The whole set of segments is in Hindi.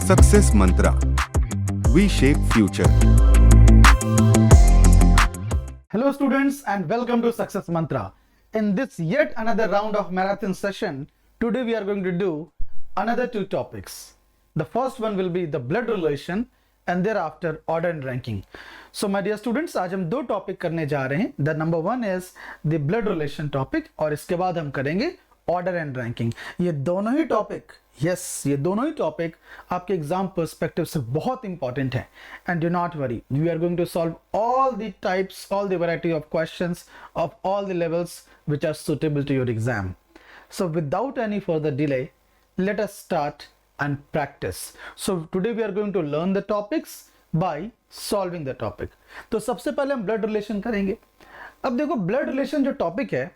Success Mantra. We shape future. Hello students and welcome to Success Mantra. In this yet another round of marathon session, today we are going to do another two topics. The first one will be the blood relation and thereafter order and ranking. So my dear students, आज हम दो टॉपिक करने जा रहे हैं. The number one is the blood relation topic और इसके बाद हम करेंगे ऑर्डर एंड रैंकिंग. ये दोनों ही टॉपिक ये दोनों ही टॉपिक आपके एग्जाम पर्सपेक्टिव से बहुत इंपॉर्टेंट है. And do not worry, we are going to solve all the types, all the variety of questions of all the levels which are suitable to your exam. So without any further delay, let us start and practice. So today we are going to learn the topics by solving the topic. तो सबसे पहले हम ब्लड रिलेशन करेंगे. अब देखो, ब्लड रिलेशन जो टॉपिक है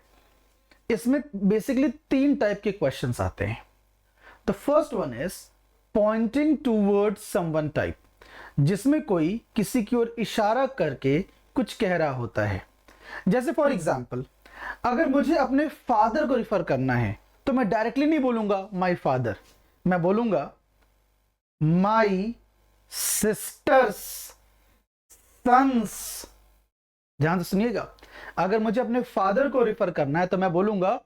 इसमें बेसिकली तीन टाइप के क्वेश्चंस आते हैं. The first one is pointing towards someone type, जिसमें कोई किसी की ओर इशारा करके कुछ कह रहा होता है. जैसे फॉर एग्जाम्पल, अगर मुझे अपने फादर को रिफर करना है तो मैं डायरेक्टली नहीं बोलूंगा माई फादर, मैं बोलूंगा माई सिस्टर्स सन्स. ध्यान से सुनिएगा, अगर मुझे अपने फादर को रिफर करना है तो मैं बोलूंगा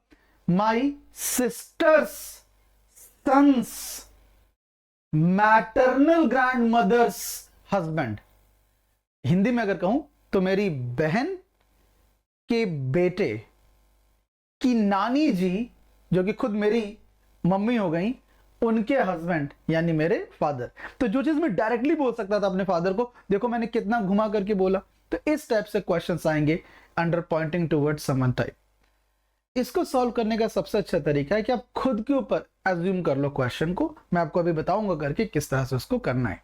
my sister's son's maternal grandmother's husband. Hindi में अगर कहूं तो मेरी बहन के बेटे की नानी जी, जो कि खुद मेरी मम्मी हो गई, उनके हस्बैंड यानी मेरे फादर. तो जो चीज मैं डायरेक्टली बोल सकता था अपने फादर को, देखो मैंने कितना घुमा करके बोला. तो इस टाइप से क्वेश्चंस आएंगे under pointing towards someone type. इसको सॉल्व करने का सबसे अच्छा तरीका है कि आप खुद के ऊपर एज्यूम कर लो क्वेश्चन को. मैं आपको अभी बताऊंगा करके किस तरह से उसको करना है.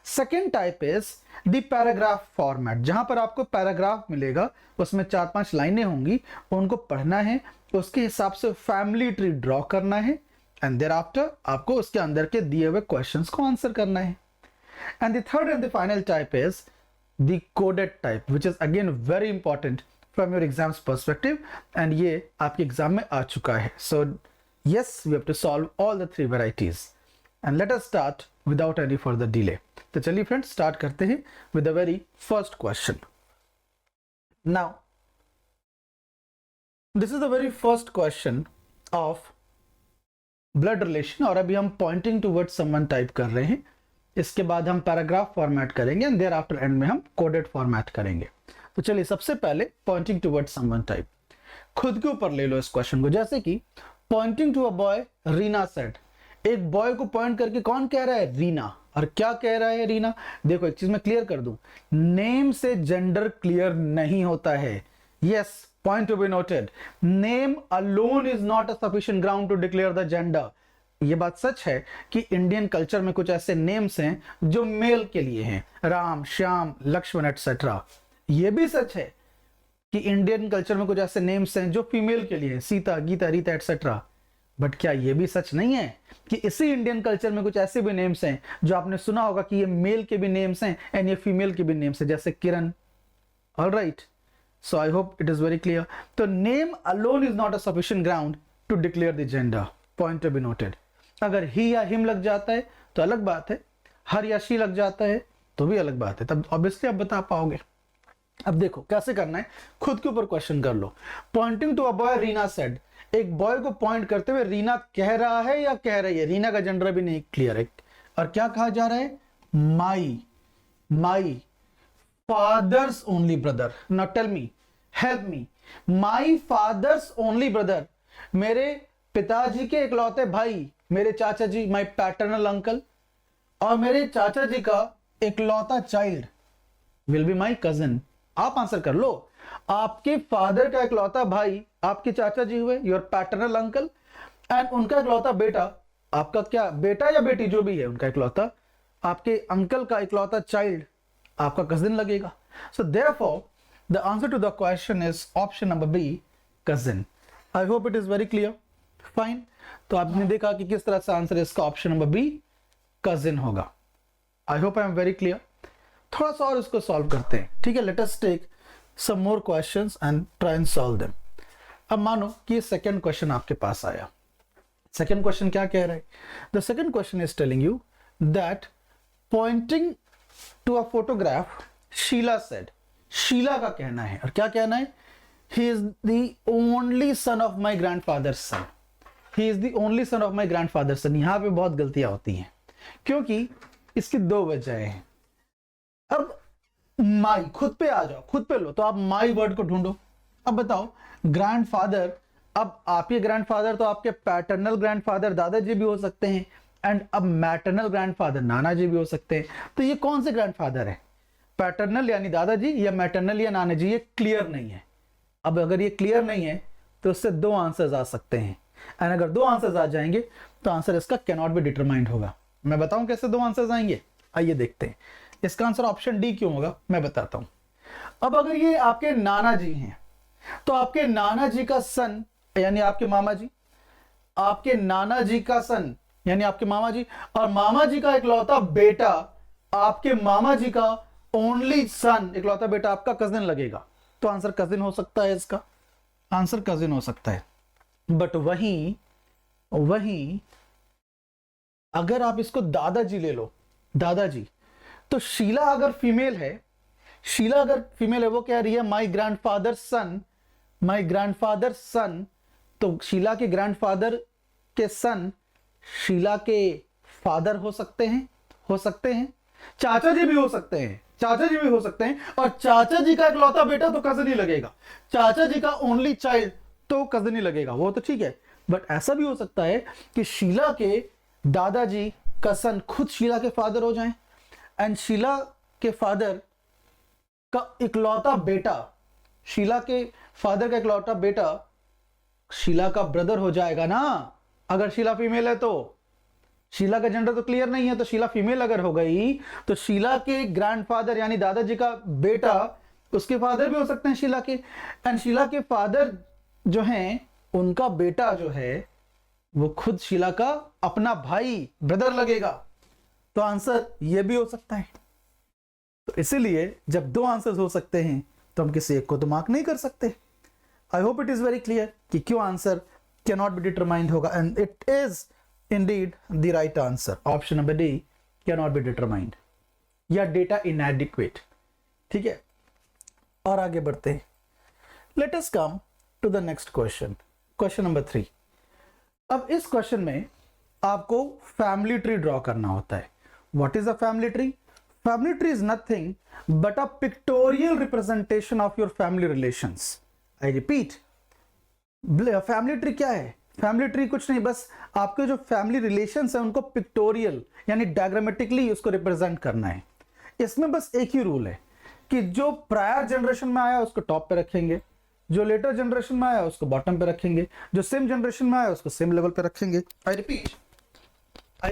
Second type is the paragraph format, जहां पर आपको पैराग्राफ मिलेगा, उसमें 4-5 लाइनें होंगी, उनको पढ़ना है, उसके हिसाब से फैमिली ट्री ड्रॉ करना है एंड देयर आफ्टर आपको उसके अंदर के दिए हुए क्वेश्चंस को आंसर करना है. And the third and the final type is the coded type, which is again very important from your exams perspective, and ये आपके एग्जाम में आ चुका है. सो yes, we have to solve all the three varieties. And let us start without any further delay. तो चलिए फ्रेंड्स, स्टार्ट करते हैं with the very first question. Now, this is the very first question of blood relation, और अभी हम pointing towards someone type कर रहे हैं. इसके बाद हम पैराग्राफ फॉर्मेट करेंगे एंड thereafter एंड में हम कोडेड फॉर्मेट करेंगे. तो चलिए सबसे पहले pointing towards someone type. खुद के ऊपर ले लो इस क्वेश्चन को. जैसे कि pointing to a boy, Reena said. एक बॉय को पॉइंट करके कौन कह रहा है? रीना. और क्या कह रहा है रीना? देखो एक चीज मैं क्लियर कर दूं, नेम से जेंडर क्लियर नहीं होता है. Yes, point to be noted, name alone is not a sufficient ground to declare the gender. ये बात सच है कि इंडियन कल्चर में कुछ ऐसे नेम्स हैं जो मेल के लिए हैं, राम, श्याम, लक्ष्मण एटसेट्रा. ये भी सच है कि इंडियन कल्चर में कुछ ऐसे नेम्स हैं जो फीमेल के लिए हैं, सीता, गीता, रीता एटसेट्रा. बट क्या ये भी सच नहीं है कि इसी इंडियन कल्चर में कुछ ऐसे भी नेम्स हैं जो आपने सुना होगा कि ये मेल के भी नेम्स हैं एंड ये फीमेल के भी नेम्स हैं, जैसे Kiran. Alright, so I hope it is very clear. तो name alone is not a sufficient ground to declare the gender. Point to be noted. अगर ही या हिम लग जाता है तो अलग बात है, हर या शी लग जाता है तो भी अलग बात है, तब ऑब्वियसली आप बता पाओगे. अब देखो कैसे करना है, खुद के ऊपर क्वेश्चन कर लो. Pointing to a boy, Reena said. एक बॉय को पॉइंट करते हुए रीना कह रहा है या कह रही है? रीना का जेंडर भी नहीं क्लियर है. और क्या कहा जा रहा है? My father's only brother. Now tell me, help me. My father's only brother, मेरे पिताजी के इकलौते भाई, मेरे चाचा जी, माई पैटर्नल अंकल, और मेरे चाचा जी का इकलौता child will be my cousin. आप आंसर कर लो. आपके फादर का इकलौता भाई आपके चाचा जी हुए, योर पैटर्नल अंकल, एंड उनका इकलौता बेटा, आपका क्या बेटा या बेटी जो भी है, उनका इकलौता, आपके अंकल का इकलौता चाइल्ड आपका कजिन लगेगा. So therefore the answer to the question is option number B, cousin. I hope it is very clear. Fine. तो आपने देखा कि किस तरह से आंसर इसका ऑप्शन नंबर बी, कजिन होगा. I hope I am very clear. थोड़ा सा और इसको सॉल्व करते हैं, ठीक है. Let us take some more questions and try and solve them. अब मानो कि ये सेकंड क्वेश्चन आपके पास आया. सेकंड क्वेश्चन क्या कह रहा है? The second question is telling you that pointing to a photograph, Sheela said, Sheela का कहना है, और क्या कहना है? He is the only son of my grandfather's son. He is the only son of my grandfather's son. यहाँ पे बहुत गलतियां होती हैं, क्योंकि इसकी दो वजह हैं. अब माई, खुद पे आ जाओ, खुद पे लो, तो आप माई वर्ड को ढूंढो. अब बताओ, ग्रैंडफादर, अब आपके ग्रैंडफादर तो आपके पैटर्नल ग्रैंडफादर दादाजी भी हो सकते हैं, एंड अब मैटरनल ग्रैंडफादर नाना जी भी हो सकते हैं. तो ये कौन से ग्रैंडफादर है? पैटर्नल यानी दादाजी या मैटरनल या नाना जी? ये क्लियर नहीं है. अब अगर ये क्लियर नहीं है तो इससे दो आंसर्स आ सकते हैं, एंड अगर दो आंसर्स आ जाएंगे तो आंसर इसका कैन नॉट बी डिटरमाइंड होगा. मैं बताऊं कैसे दो आंसर्स आएंगे? आइए देखते हैं. इसका आंसर ऑप्शन डी क्यों होगा, मैं बताता हूं. अब अगर ये आपके नाना जी हैं, तो आपके नाना जी का सन यानी आपके मामा जी, आपके नाना जी का सन यानी आपके मामा जी, और मामा जी का इकलौता बेटा आपके मामा जी का ओनली सन, इकलौता बेटा आपका कजिन लगेगा. तो आंसर कजिन हो सकता है, इसका आंसर कजिन हो सकता है. बट वहीं अगर आप इसको दादाजी ले लो, दादाजी, तो शीला अगर फीमेल है, शीला अगर फीमेल है, वो कह रही है माई ग्रैंडफादर सन, माई ग्रैंडफादर सन, तो शीला के ग्रैंडफादर के सन शीला के फादर हो सकते हैं, हो सकते हैं. चाचा जी भी हो सकते हैं, चाचा जी भी हो सकते हैं, और चाचा जी का इकलौता बेटा तो कजन ही लगेगा. चाचा जी का ओनली चाइल्ड तो कजन ही लगेगा, वो तो ठीक है. बट ऐसा भी हो सकता है कि शीला के दादाजी का सन खुद शीला के फादर हो जाएं, एंड शीला के फादर का इकलौता बेटा, शीला के फादर का इकलौता बेटा शीला का ब्रदर हो जाएगा ना. अगर शीला फीमेल है तो शीला का जेंडर तो क्लियर नहीं है, तो शीला फीमेल अगर हो गई तो शीला के ग्रैंडफादर यानी दादाजी का बेटा उसके फादर भी हो सकते हैं शीला के, एंड शीला के फादर जो हैं उनका बेटा जो है वो खुद शीला का अपना भाई, ब्रदर लगेगा. तो आंसर ये भी हो सकता है. तो इसीलिए जब दो आंसर्स हो सकते हैं तो हम किसी एक को तो मार्क नहीं कर सकते. I hope it is very clear कि क्यों answer can not be determined होगा, and it is indeed the right answer. Option number D, can not be determined या डेटा इनएडिक्वेट. ठीक है, और आगे बढ़ते हैं. Let us come to the next question, question number 3. अब इस क्वेश्चन में आपको फैमिली ट्री ड्रॉ करना होता है. What is a family tree? Family tree is nothing but a pictorial representation of your family relations. I repeat, family tree क्या है? फैमिली ट्री कुछ नहीं, बस आपके जो फैमिली रिलेशंस है उनको पिक्टोरियल यानी डायग्रामेटिकली उसको रिप्रेजेंट करना है. इसमें बस एक ही रूल है कि जो प्रायर जनरेशन में आया उसको टॉप पे रखेंगे, जो लेटर जनरेशन में आया उसको बॉटम पे रखेंगे, जो सेम जनरेशन में आया उसको सेम लेवल पे रखेंगे. आई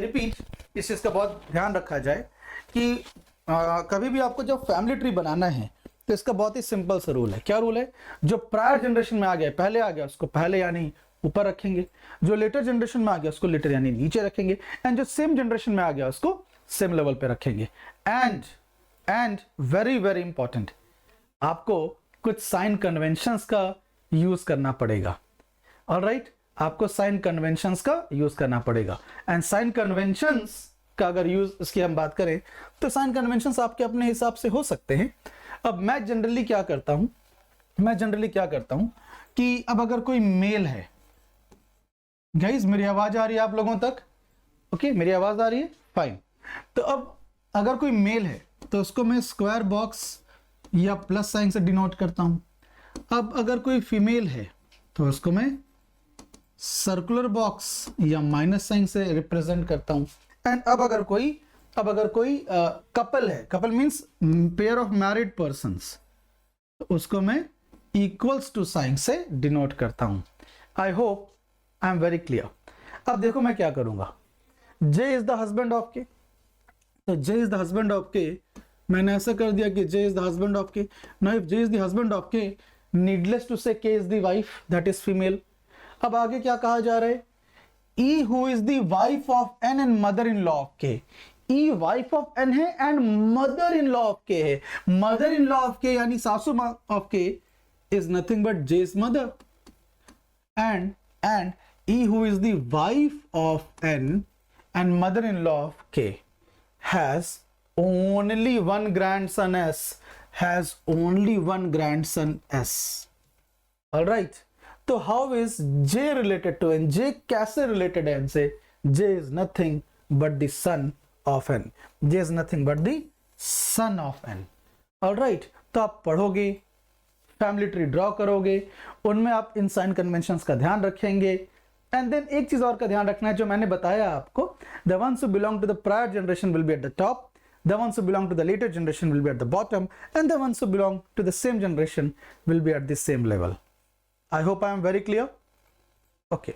रिपीट, इस चीज का बहुत ध्यान रखा जाए कि कभी भी आपको जब फैमिली ट्री बनाना है तो इसका बहुत ही सिंपल सा रूल है. क्या रूल है? जो प्रायर जनरेशन में आ गया, पहले आ गया, उसको पहले यानी ऊपर रखेंगे, जो लेटर जनरेशन में आ गया उसको लेटर यानी नीचे रखेंगे, एंड जो सेम जनरेशन में आ गया उसको सेम लेवल पे रखेंगे. एंड वेरी वेरी इंपॉर्टेंट, आपको कुछ साइन कन्वेंशंस का यूज करना पड़ेगा. ऑलराइट, आपको साइन कन्वेंशंस का यूज करना पड़ेगा. एंड साइन कन्वेंशंस का अगर यूज इसकी हम बात करें तो साइन कन्वेंशंस आपके अपने हिसाब से हो सकते हैं. अब मैं जनरली क्या करता हूं कि अब अगर कोई मेल है, गाइस मेरी आवाज आ रही है आप लोगों तक? ओके, मेरी आवाज आ रही है, फाइन. तो अब अगर कोई मेल है तो उसको मैं स्क्वायर बॉक्स या प्लस साइन से डिनोट करता हूं. अब अगर कोई फीमेल है तो उसको मैं सर्कुलर बॉक्स या माइनस साइन से रिप्रेजेंट करता हूं. एंड अब अगर कोई कपल है, couple means pair of married persons, तो उसको मैं इक्वल्स टू साइन से डिनोट करता हूं. आई hope I am very clear. अब देखो मैं क्या करूंगा. जे is the husband of K, तो J is the husband of के, मैंने ऐसा कर दिया कि जे इज द हस्बैंड ऑफ के. Now if J is the husband of K, needless to say K is the wife, that is female. अब आगे क्या कहा जा रहा है? E who is the wife of N and mother in law of K. E wife of N है and mother in law of K है. मदर इन लॉ ऑफ के यानी सासू मां of K is nothing but J's mother. And E who is the wife of N and mother in law of K has only one grandson S, has only one grandson S. All right. तो how is J related to N? J कैसे related है N से? J is nothing but the son of N. J is nothing but the son of N. All right. तो आप पढ़ोगे, फैमिली ट्री ड्रॉ करोगे, उनमें आप इन साइन कन्वेंशंस का ध्यान रखेंगे। एंड देन एक चीज और का ध्यान रखना है जो मैंने बताया आपको, the ones who belong to the prior generation will be at the top, the ones who belong to the latter generation will be at the bottom, and the ones who belong to the same generation will be at the same level. I hope I am very clear. Okay,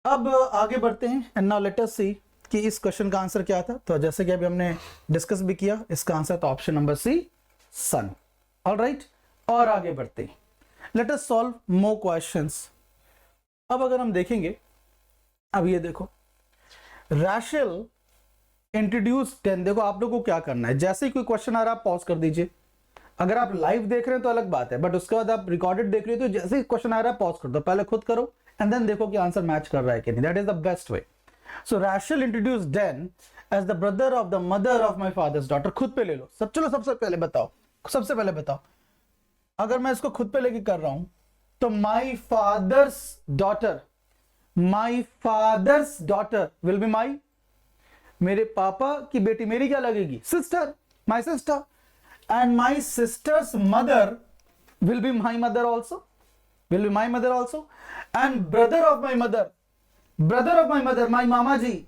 अब आगे बढ़ते हैं and now let us see कि इस क्वेश्चन का आंसर क्या था। तो जैसे कि अभी हमने डिस्कस भी किया, इसका आंसर था ऑप्शन नंबर सी, सन। ऑल राइट, और आगे बढ़ते हैं, लेट अस सॉल्व मोर क्वेश्चंस। अब अगर हम देखेंगे, अब ये देखो, रैशल इंट्रोड्यूस 10। देखो आप लोगों को क्या करना है, जैसे ही कोई क्वेश्चन आ रहा है आप पॉज कर दीजिए। अगर आप लाइव देख रहे हैं तो अलग बात है, बट उसके बाद आप रिकॉर्डेड देख रहे हो तो जैसे ही क्वेश्चन आ रहा है पॉज कर दो, पहले खुद करो एंड देन देखो कि आंसर मैच कर रहा है कि नहीं। That is the best way. So Rachel introduce Dan as the brother of the mother of my father's daughter. खुद पे ले लो सब, चलो सबसे पहले बताओ, सबसे पहले बताओ, अगर मैं इसको खुद पे लेके कर रहा हूं तो my father's daughter, my father's daughter will be my, मेरे पापा की बेटी मेरी क्या लगेगी, sister, my sister, and my sister's mother will be my mother also, will be my mother also, and brother of my mother, brother of my mother, my मामा जी,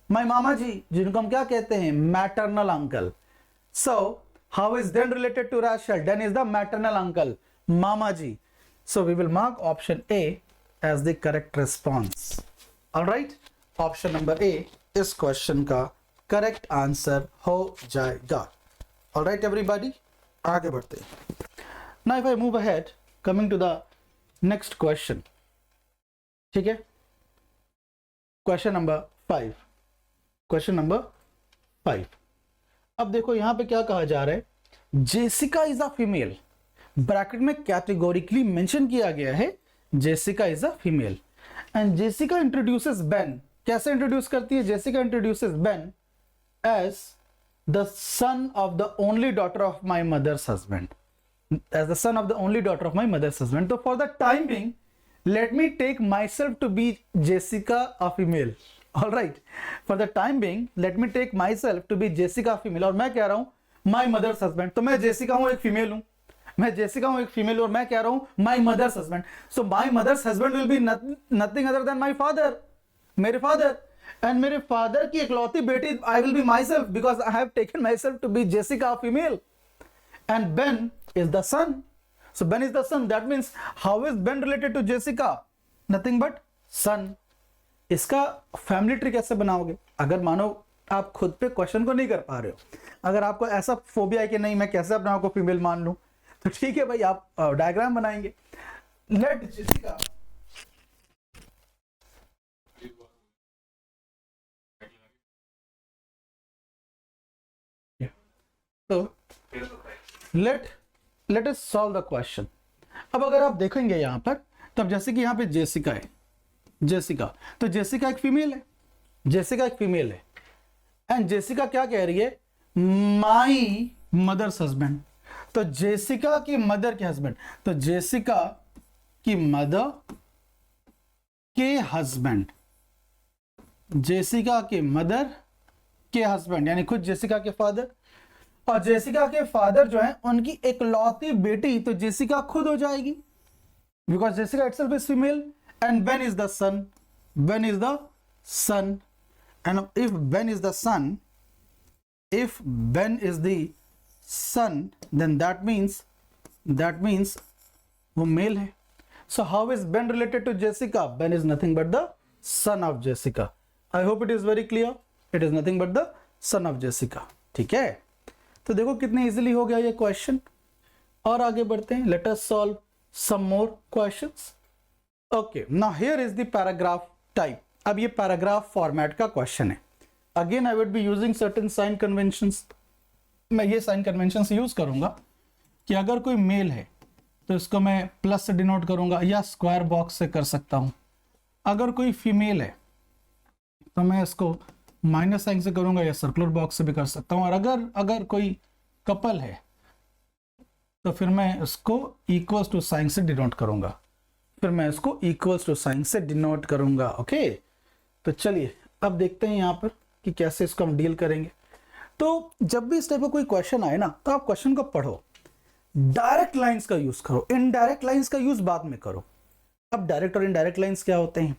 माई मामा जी, जिनको हम क्या कहते हैं, maternal uncle. So how is Dan related to Rachel? Dan is the maternal uncle, Mama ji. So we will mark option A as the correct response. All right, option number A इस question का correct answer हो जाएगा। All right everybody, आगे बढ़ते हैं। Now if I move ahead, coming to the next question, ठीक है, question number 5, question number 5। अब देखो यहां पे क्या कहा जा रहा है, Jessica is a female, bracket में कैटेगोरिकली मेंशन किया गया है Jessica is a female, and Jessica introduces Ben. कैसे इंट्रोड्यूस करती है, Jessica introduces Ben as the son of the only daughter of my mother's husband, as the son of the only daughter of my mother's husband. तो for the time being let me take myself to be Jessica a female. All right, for the time being, let me take myself to be Jessica female। और मैं कह रहा हूं my mother's husband। तो मैं जेसिका हूं, एक फीमेल हूं, मैं जेसिका हूं, एक फीमेल, और मैं कह रहा हूं my mother's husband। So my mother's husband will be nothing other than my father, मेरे father, and मेरे father की इकलौती बेटी I will be myself because I have taken myself to be Jessica female, and Ben is the son। So Ben is the son, that means how is Ben related to Jessica? Nothing but son। इसका फैमिली ट्री कैसे बनाओगे, अगर मानो आप खुद पे क्वेश्चन को नहीं कर पा रहे हो, अगर आपको ऐसा फोबिया है कि नहीं मैं कैसे अपने आप को फीमेल मान लूं, तो ठीक है भाई, आप डायग्राम बनाएंगे। लेट जेसिका, तो let us solve the question. अब अगर आप देखेंगे यहां पर, तब जैसे कि यहां पे जेसिका है, जेसिका, तो जेसिका एक फीमेल है, जेसिका एक फीमेल है, एंड जेसिका क्या कह रही है, माई मदर्स हस्बैंड। तो जेसिका की मदर के हस्बैंड, तो जेसिका की मदर के हस्बैंड, जेसिका के मदर के हस्बैंड यानी खुद जेसिका के फादर, और जेसिका के फादर जो है उनकी इकलौती बेटी, तो जेसिका खुद हो जाएगी because Jessica itself is female, and Ben is the son, Ben is the son, and if Ben is the son, if Ben is the son, then that means वो मेल है। So how is Ben related to Jessica? Ben is nothing but the son of Jessica। I hope it is very clear, it is nothing but the son of Jessica। ठीक है, तो देखो कितने इजीली हो गया ये क्वेश्चन। और आगे बढ़ते हैं, let us solve some more questions। Okay, now here is the paragraph type. अब ये पैराग्राफ फॉर्मेट का क्वेश्चन है। Again I would be using certain sign conventions. मैं ये साइन कन्वेंशंस यूज करूंगा कि अगर कोई मेल है तो इसको मैं प्लस से डिनोट करूंगा या स्क्वायर बॉक्स से कर सकता हूं। अगर कोई फीमेल है तो मैं इसको माइनस साइन से करूंगा या सर्कुलर बॉक्स से भी कर सकता हूं। और अगर कोई कपल है तो फिर मैं इसको इक्वल्स टू साइन से डिनोट करूंगा, फिर मैं इसको इक्वल्स टू साइन से डिनोट करूंगा। ओके, तो चलिए अब देखते हैं यहाँ पर कि कैसे इसको हम डील करेंगे। तो जब भी इस टाइप का कोई क्वेश्चन आए ना, तो आप क्वेश्चन को पढ़ो, डायरेक्ट लाइंस का यूज करो, इनडायरेक्ट लाइंस का यूज बाद में करो। अब डायरेक्ट और इनडायरेक्ट लाइंस क्या होते हैं?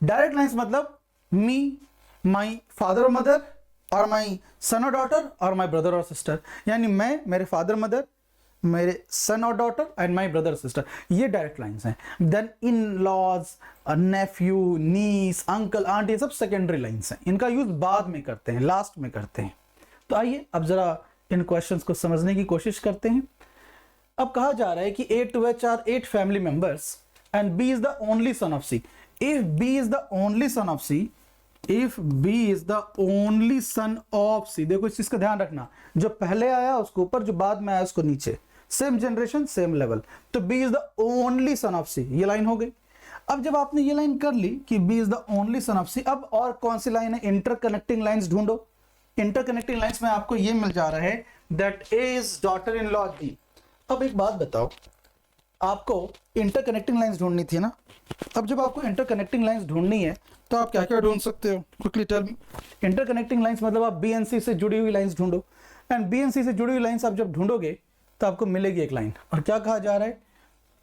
डायरेक्ट लाइंस मतलब मी, माई फादर और मदर, और माई सन और डॉटर, और माई ब्रदर और सिस्टर, यानी मैं, मेरे फादर मदर, मेरे सन और daughter and my brother sister, ये डायरेक्ट लाइंस हैं। Then in laws, nephew, niece, uncle, aunt, ये सब सेकेंडरी लाइंस हैं, इनका यूज बाद में करते हैं, लास्ट में करते हैं। तो आइए अब जरा इन क्वेश्चंस को समझने की कोशिश करते हैं। अब कहा जा रहा है कि A to H are 8 family members and B is the only son of C. If B is the only son of C, if B is the only son of C, देखो इस चीज का ध्यान रखना, जो पहले आया उसको ऊपर, जो बाद में आया उसको नीचे, सेम जनरेशन सेम लेवल। तो B is the only son of C, ये लाइन हो गई। अब जब आपने ये लाइन कर ली कि B is the only son of C, अब और कौन सी लाइन है? इंटरकनेक्टिंग लाइंस ढूंढो। इंटरकनेक्टिंग लाइंस में आपको ये मिल जा रहा है that A is daughter in law D। अब एक बात बताओ, आपको इंटरकनेक्टिंग लाइंस ढूंढनी थी ना। अब जब आपको इंटरकनेक्टिंग लाइंस ढूंढनी है तो आप क्या क्या ढूंढ सकते हो? Quickly tell me. Interconnecting lines मतलब आप बी एंड सी से जुड़ी हुई लाइंस ढूंढो, एंड बी एंड सी से जुड़ी हुई लाइंस आप जब ढूंढोगे तो आपको मिलेगी एक लाइन, और क्या कहा जा रहा है?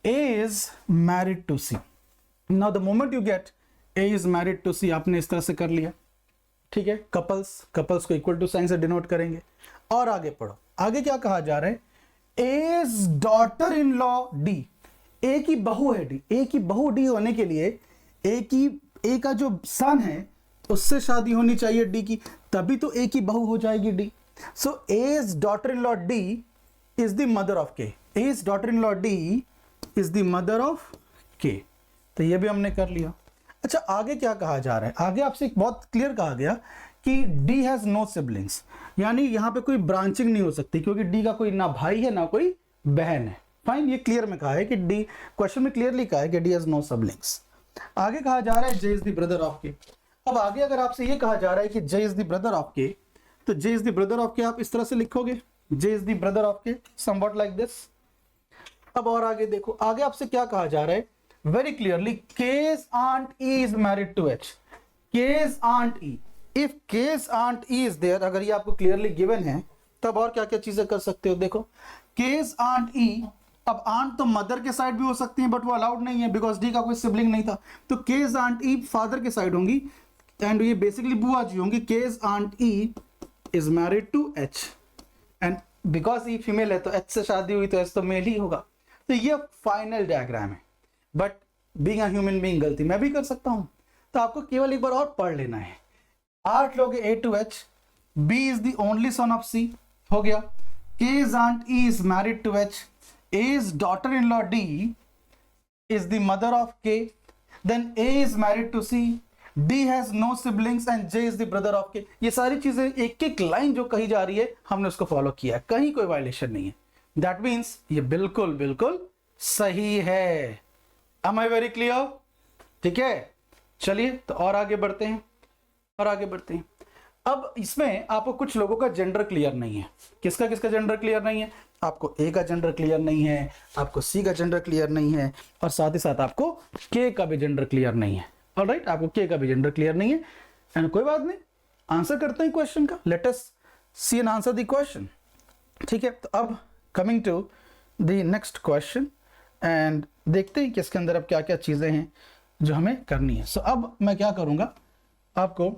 A is married to C. Now the moment you get A is married to C, आपने इस तरह से कर लिया, ठीक है। कपल्स को इक्वल टू साइन से डिनोट करेंगे। और आगे पढ़ो, आगे क्या कहा जा रहा है? As daughter in law D, A की बहू है डी। ए की बहू डी होने के लिए ए का जो सन है उससे शादी होनी चाहिए डी की, तभी तो ए की बहू हो जाएगी D. So as daughter in law D is the mother of K. As daughter in law D is the mother of K. तो ये भी हमने कर लिया। अच्छा, आगे क्या कहा जा रहा है? आगे आपसे एक बहुत क्लियर कहा गया कि D हैज नो सिबलिंग्स, यानी यहां पे कोई ब्रांचिंग नहीं हो सकती, क्योंकि D का कोई ना भाई है ना कोई बहन है। फाइन, ये क्लियर में कहा है कि D, क्वेश्चन में क्लियरली कहा है कि D हैज नो सिबलिंग्स। आगे कहा जा रहा है J is the brother of के। अब आगे अगर आपसे ये कहा जा रहा है कि J is the brother of K, तो J is the brother of के आप इस तरह से लिखोगे, J is the brother of के, समवॉट लाइक दिस। अब और आगे देखो, आगे आपसे क्या कहा जा रहा है? Very clearly, K's aunt E is married to H. K's aunt E. If K's aunt E is there, अगर ये आपको क्लियरली गिवन है, तब और क्या क्या चीजें कर सकते हो? देखो, K's aunt E, अब आंट तो मदर के साइड भी हो सकती है, बट वो अलाउड नहीं है बिकॉज डी का कोई सिबलिंग नहीं था। तो K's aunt E फादर के साइड होंगी, एंड ये बेसिकली बुआ जी होंगी। K's aunt E is married to H, and because E female है तो H से शादी हुई तो H तो मेल ही होगा। तो ये फाइनल डायग्राम है, but being a human being गलती मैं भी कर सकता हूं, तो आपको केवल एक बार और पढ़ लेना है। 8 लोग A to H, B is the only son of C, हो गया। K's aunt E is married to H, A's daughter-in-law D is the mother of K, then A is married to C, D has no siblings and J is the brother of K। ये सारी चीजें एक एक लाइन जो कही जा रही है हमने उसको फॉलो किया है, कहीं कोई वायलेशन नहीं है। दैट मीन्स ये बिल्कुल बिल्कुल सही है। Am I very clear? ठीक है, चलिए तो और आगे बढ़ते हैं, और आगे बढ़ते हैं। अब इसमें आपको कुछ लोगों का जेंडर क्लियर नहीं है। किसका किसका जेंडर क्लियर नहीं है? आपको ए का जेंडर क्लियर नहीं है, आपको सी का जेंडर क्लियर नहीं है, और साथ ही साथ आपको के का भी जेंडर क्लियर नहीं है। ऑलराइट, आपको के का भी जेंडर क्लियर नहीं है, एंड कोई बात नहीं, आंसर करते हैं क्वेश्चन का। Let us see and answer the question. ठीक है, तो अब coming to the next question, and देखते हैं कि इसके अंदर अब क्या क्या चीजें हैं जो हमें करनी है। सो अब मैं क्या करूंगा, आपको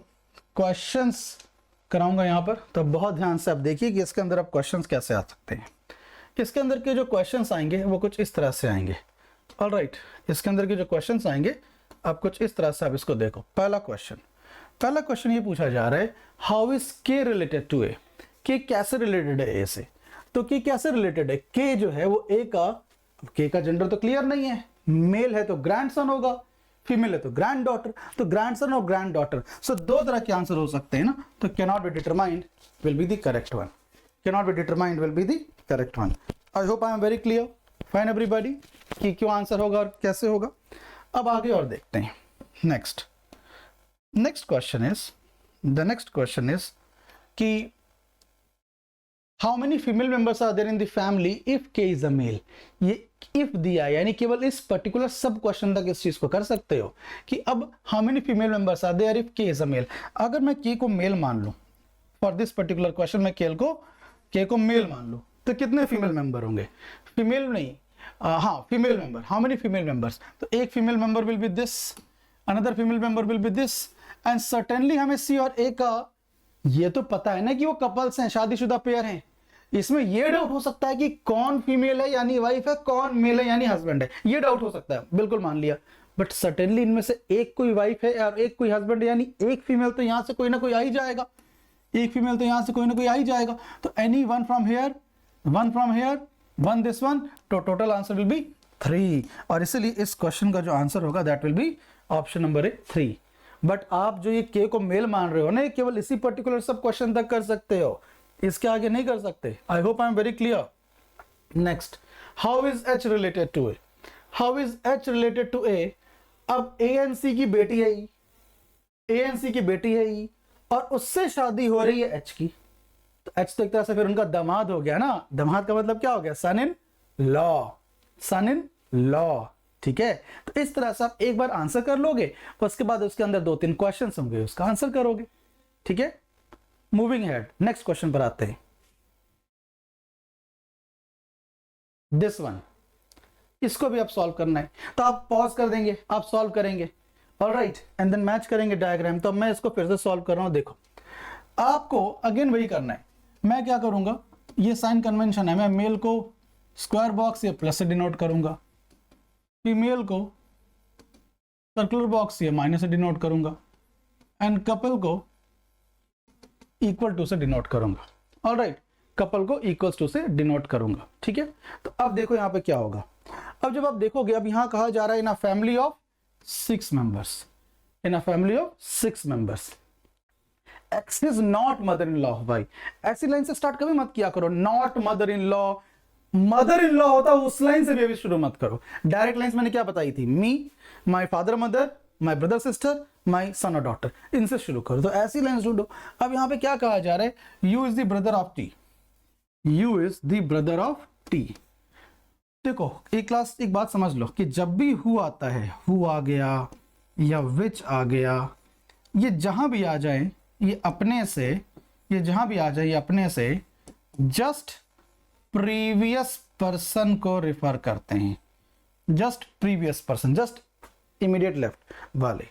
क्वेश्चंस कराऊंगा यहाँ पर, तो बहुत ध्यान से आप देखिए कि इसके अंदर अब क्वेश्चंस कैसे आ सकते हैं। इसके अंदर के जो क्वेश्चंस आएंगे वो कुछ इस तरह से आएंगे। ऑलराइट, इसके अंदर के जो क्वेश्चंस आएंगे आप कुछ इस तरह से, आप इसको देखो। पहला क्वेश्चन ये पूछा जा रहा है, हाउ इज के रिलेटेड टू ए? के कैसे रिलेटेड है ए से? तो के कैसे रिलेटेड है? के जो है वो ए का, के का जेंडर तो क्लियर नहीं है, मेल है तो ग्रैंडसन होगा, फीमेल है तो ग्रैंड डॉटर, तो ग्रैंडसन और ग्रैंड डॉटर। सो दो तरह के आंसर हो सकते हैं ना, तो cannot be determined will be the correct one. Cannot be determined will be the correct one. I hope I am very clear, fine everybody, कि क्यों आंसर होगा और कैसे होगा। अब आगे और देखते हैं। Next question is the next question is कि how many female members are there in the family if K is a male. ये इफ दिया है, यानी केवल इस पर्टिकुलर सब क्वेश्चन तक इस चीज को कर सकते हो कि अब how many female members are there if K is a male. अगर मैं के को मेल मान लूं फॉर दिस पर्टिकुलर क्वेश्चन, मैं के को मेल मान लूं तो कितने फीमेल मेंबर होंगे? फीमेल नहीं, हाँ female member. How many female members? तो एक female member will be this, another female member will be this, and certainly हमें सी और ए का ये तो पता है ना कि वो कपल्स हैं, शादीशुदा पेयर हैं। इसमें ये डाउट हो सकता है कि कौन फीमेल है यानी वाइफ है, कौन मेल है यानी हस्बैंड है, ये डाउट हो सकता है, बिल्कुल मान लिया। बट सर्टेनली इनमें से एक कोई वाइफ है और एक कोई हस्बैंड है, यानी एक फीमेल तो यहां से कोई ना कोई आ ही जाएगा, एक फीमेल तो यहां से कोई ना कोई आ ही जाएगा। तो any one from here, one from here, one this one, तो टोटल आंसर विल बी 3। और इसलिए इस क्वेश्चन का जो आंसर होगा that will B option number 3। But आप जो ये के को मेल मान रहे हो ना, केवल इसी पर्टिकुलर सब क्वेश्चन तक कर सकते हो, इसके आगे नहीं कर सकते। I hope I am very clear. Next, how is H related to A? How is H related to A? अब ए एन सी की बेटी है, ए एन सी की बेटी है ई, और उससे शादी हो रही है एच की, तो एच तो एक तरह से फिर उनका दामाद हो गया ना। दामाद का मतलब क्या हो गया? Son in law, son in law. ठीक है, तो इस तरह से आप एक बार आंसर कर लोगे, उसके बाद उसके अंदर 2-3 क्वेश्चन होंगे, उसका आंसर करोगे। ठीक है, मूविंग हेड, नेक्स्ट क्वेश्चन पर आते हैं। दिस वन, इसको भी आप सॉल्व करना है, तो आप पॉज कर देंगे, आप सॉल्व करेंगे, ऑलराइट, एंड देन मैच करेंगे डायग्राम। तो मैं इसको फिर से सॉल्व कर रहा हूं। देखो, आपको अगेन वही करना है। मैं क्या करूंगा, ये साइन कन्वेंशन है, मैं मेल को स्क्वायर बॉक्स या प्लस से डिनोट करूंगा, फीमेल को सर्कुलर बॉक्स या माइनस से डिनोट करूंगा, एंड कपल को इक्वल टू से डिनोट करूंगा। ऑलराइट, कपल को इक्वल्स टू से डिनोट करूंगा। ठीक है, तो अब देखो यहां पे क्या होगा। अब जब आप देखोगे, अब यहां कहा जा रहा है in a family of 6 members, in a family of 6 members, X is not mother in law of Y. ऐसी लाइन से स्टार्ट कभी मत किया करो, not mother in law, mother in law होता उस लाइन से भी शुरू मत करो। डायरेक्ट लाइंस मैंने क्या बताई थी, me, my father mother, my brother sister, my son और डॉटर, इनसे शुरू करो। तो ऐसी लाइंस ढूंढो। अब यहां पे क्या कहा जा रहा है, you is the brother of T, you is the brother of T. देखो एक बात समझ लो कि जब भी हु आता है, हु आ गया या विच आ गया, ये जहां भी आ जाए, ये अपने से, ये जहां भी आ जाए, ये अपने से जस्ट प्रीवियस पर्सन को रिफर करते हैं, just previous person, just immediate left वाले।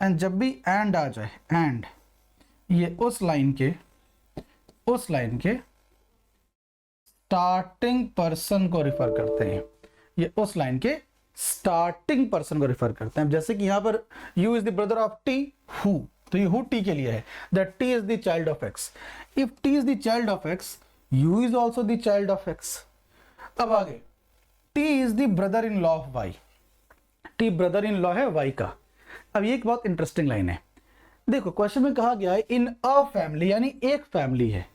एंड जब भी एंड आ जाए, एंड, ये उस लाइन के स्टार्टिंग पर्सन को रिफर करते हैं, ये उस लाइन के स्टार्टिंग पर्सन को रिफर करते हैं। जैसे कि यहां पर U is the brother of T, who, तो ये हु टी के लिए है, that T is the child of X. If T is the child of X, U is also the child of X. अब आगे, T is the brother in law of Y, T brother in law है वाई का। अब ये एक बहुत इंटरेस्टिंग लाइन है। देखो क्वेश्चन में कहा गया है इन अ फैमिली, यानी एक फैमिली है,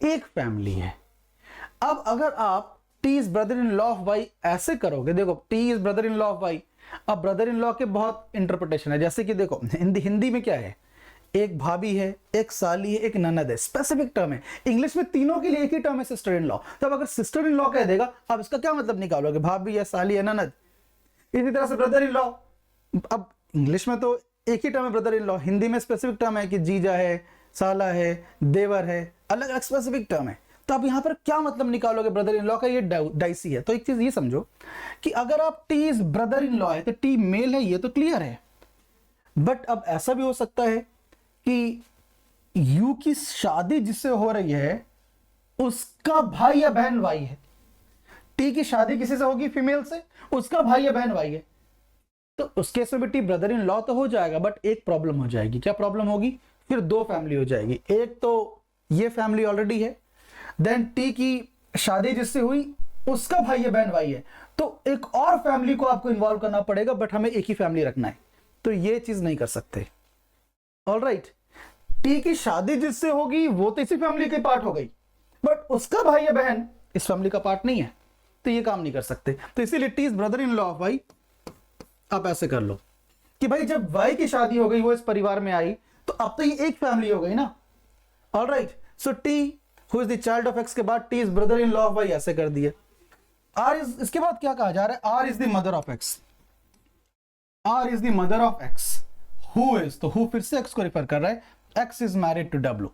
एक फैमिली है। अब अगर आप T is brother in law of Y ऐसे करोगे, देखो T is brother in law of Y. अब ब्रदर इन लॉ के बहुत इंटरप्रिटेशन है, जैसे कि देखो हिंदी में क्या है, एक भाभी है, एक साली है, एक ननद है, स्पेसिफिक टर्म है। इंग्लिश में तीनों के लिए एक ही टर्म है, सिस्टर इन लॉ। तब अगर सिस्टर इन लॉ कह देगा, अब इसका क्या मतलब निकालोगे, भाभी है, साली है, ननद। इसी तरह से ब्रदर इन लॉ, अब इंग्लिश में तो एक ही टर्म है ब्रदर इन लॉ, हिंदी में स्पेसिफिक टर्म है कि जीजा है, साला है, देवर है, अलग अलग स्पेसिफिक टर्म है। तो अब यहां पर क्या मतलब निकालोगे ब्रदर इन लॉ का, ये डाइसी है। तो एक चीज ये समझो कि अगर आप T is brother in law है तो टी मेल है, ये तो क्लियर है। बट अब ऐसा भी हो सकता है कि यू की शादी जिससे हो रही है उसका भाई या बहन वाई है, टी की शादी किसी से होगी फीमेल से, उसका भाई या बहन वाई है, तो उस केस में भी टी ब्रदर इन लॉ तो हो जाएगा। बट एक प्रॉब्लम हो जाएगी, क्या प्रॉब्लम होगी, फिर 2 फैमिली हो जाएगी। एक तो ये फैमिली ऑलरेडी है, देन टी की शादी जिससे हुई उसका भाई या बहन वाई है, तो एक और फैमिली को आपको इन्वॉल्व करना पड़ेगा, बट हमें एक ही फैमिली रखना है, तो ये चीज नहीं कर सकते। ऑलराइट, टी की शादी जिससे होगी वो तो इसी फैमिली की पार्ट हो गई, बट उसका भाई या बहन इस फैमिली का पार्ट नहीं है, तो ये काम नहीं कर सकते। तो इसीलिए T is brother in law of Y. आप ऐसे कर लो कि भाई जब वाई की शादी हो गई, वो इस परिवार में आई, तो अब तो ये एक फैमिली हो गई ना। Alright, so T who is the child of X के बाद T is brother in law of Y, ऐसे कर दिए। आर इज, इसके बाद क्या कहा जा रहा है, R is the mother of X, R is the mother of X, who is, तो हु फिर से एक्स को रिफर कर रहा है, X is married to W,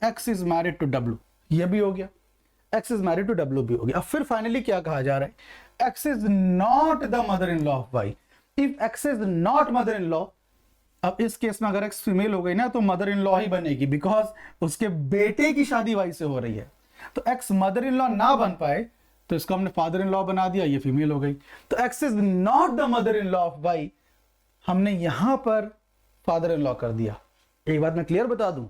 X is married to W, ये भी हो गया, X is married to W भी हो गया। अब फिर फाइनली क्या कहा जा रहा है, X is not the mother in law of Y. If X is not mother in law, अब इस केस में अगर एक्स फीमेल हो गई ना तो मदर इन लॉ ही बनेगी, बिकॉज उसके बेटे की शादी वाई से हो रही है। तो एक्स मदर इन लॉ ना बन पाए तो इसको हमने फादर इन लॉ बना दिया, ये फीमेल हो गई। तो X is not the mother in law of Y, हमने यहां पर फादर इन लॉ कर दिया। एक बात मैं क्लियर बता दूं,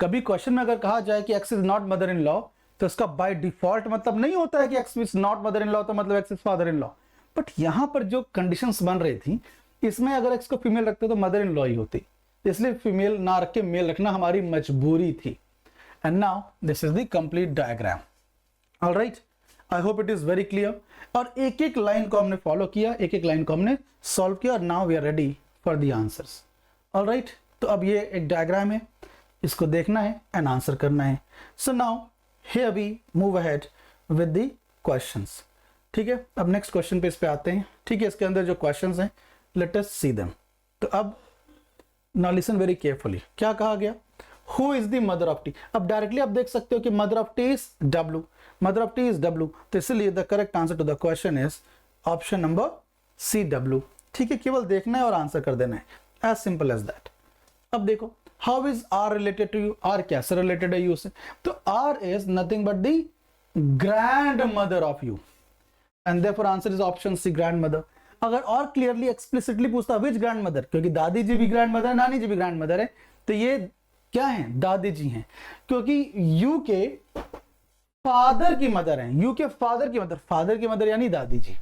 कभी क्वेश्चन में अगर कहा जाए कि x is not mother in law, तो इसका बाय डिफॉल्ट मतलब नहीं होता है कि x is not mother in law तो मतलब x is father in law. But यहां पर जो कंडीशंस बन रही थी, इसमें अगर एक्स को फीमेल रखते तो मदर इन लॉ ही होती, इसलिए फीमेल ना रख के मेल रखना हमारी मजबूरी थी। And now this is the complete diagram. Alright, I hope it is very clear. और एक एक लाइन को हमने फॉलो किया, एक एक लाइन को हमने सॉल्व किया, और now we are ready for the answers. Alright, तो अब ये एक डायग्राम है, इसको देखना है एंड आंसर करना है। So now here we move ahead with the questions. ठीक है, अब नेक्स्ट क्वेश्चन पे इस पे आते हैं। ठीक है, इसके अंदर जो क्वेश्चंस हैं, लेट अस सी देम। तो अब नाउ लिसन वेरी केयरफुली, क्या कहा गया, who is the mother of T. अब डायरेक्टली आप देख सकते हो कि mother of T is W, mother of T is W, तो इसलिए the correct answer to the question is option number C, W. ठीक है, केवल देखना है और आंसर कर देना है, एज सिंपल एज दैट। अब देखो, how is R related to you, R कैसे रिलेटेड है यू से, तो R is nothing but the grand mother of you, and therefore answer is option C, grand mother. अगर और क्लियरली एक्सप्लिसिटली पूछता विच ग्रैंड मदर, क्योंकि दादी जी भी ग्रैंड मदर है, नानी जी भी ग्रैंड मदर है, तो ये क्या है, दादी जी हैं, क्योंकि यू के फादर की मदर है, यू के फादर की मदर यानी दादी जी।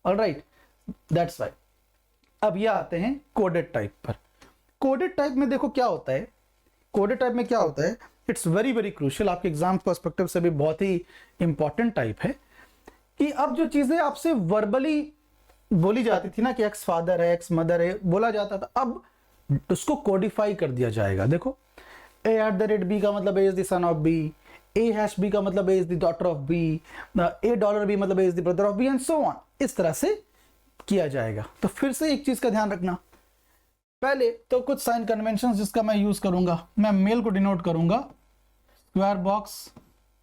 Alright, that's why. अब ये आते हैं कोडेड टाइप पर। कोडेड टाइप में देखो क्या होता है, कोडेड टाइप में क्या होता है, इट्स वेरी वेरी क्रूशियल, आपके एग्जाम पर्सपेक्टिव से भी बहुत ही इंपॉर्टेंट टाइप है, कि अब जो चीजें आपसे वर्बली बोली जाती थी ना कि एक्स फादर है, एक्स मदर है, बोला जाता था, अब उसको कोडिफाई कर दिया जाएगा। देखो, a@b का मतलब a is the son of b, a#b का मतलब a is the daughter of b, $a मतलब a is the brother of b, and so on, इस तरह से किया जाएगा। तो फिर से एक चीज का ध्यान रखना, पहले तो कुछ साइन कन्वेंशन जिसका मैं यूज करूंगा, मैं मेल को डिनोट करूंगा स्क्वायर बॉक्स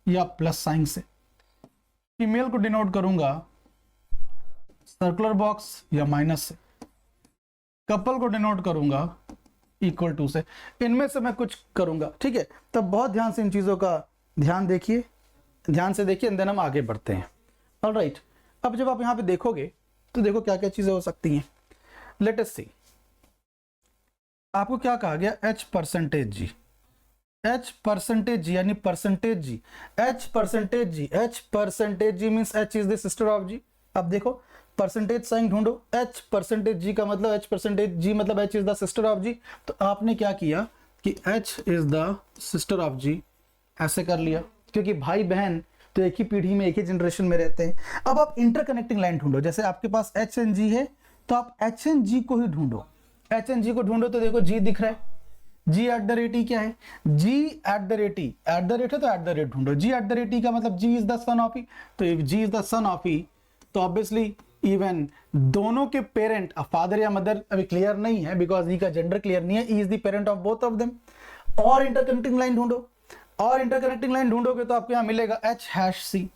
या प्लस साइन से, फीमेल को डिनोट करूंगा सर्कुलर बॉक्स या माइनस से, कपल को डिनोट करूंगा इक्वल टू से, इनमें से मैं कुछ करूंगा। ठीक है, तब बहुत ध्यान से इन चीजों का ध्यान देखिए, ध्यान से देखिए, देन हम आगे बढ़ते हैं। ऑलराइट, अब जब आप यहां पे देखोगे तो देखो क्या क्या चीजें हो सकती हैं। लेट अस सी, आपको क्या कहा गया, h%g, h%g यानी percentage G, h%g means h is the sister of g। अब देखो परसेंटेज साइन ढूंढो, h%g का मतलब h%g मतलब h is the sister of g, तो आपने क्या किया कि h is the sister of g ऐसे कर लिया, क्योंकि भाई बहन तो एक ही पीढ़ी में, एक ही जनरेशन में रहते हैं। अब आप इंटरकनेक्टिंग लाइन ढूंढो, जैसे आपके पास h एंड g है तो आप h एंड g को ही ढूंढो, h एंड g को ढूंढो तो देखो g दिख रहा है, g@e क्या है, g@e, है तो @ ढूंढो, g@e का मतलब g is the son of e, तो if g is the son of e तो ऑब्वियसली इवन दोनों के पेरेंट फादर या मदर अभी क्लियर नहीं है, बिकॉज ई का जेंडर क्लियर नहीं है, E is the parent of both of them. और इंटरकनेक्टिंग लाइन ढूंढो, और इंटरकनेक्टिंग लाइन ढूंढोगे तो आपको यहाँ मिलेगा h#c,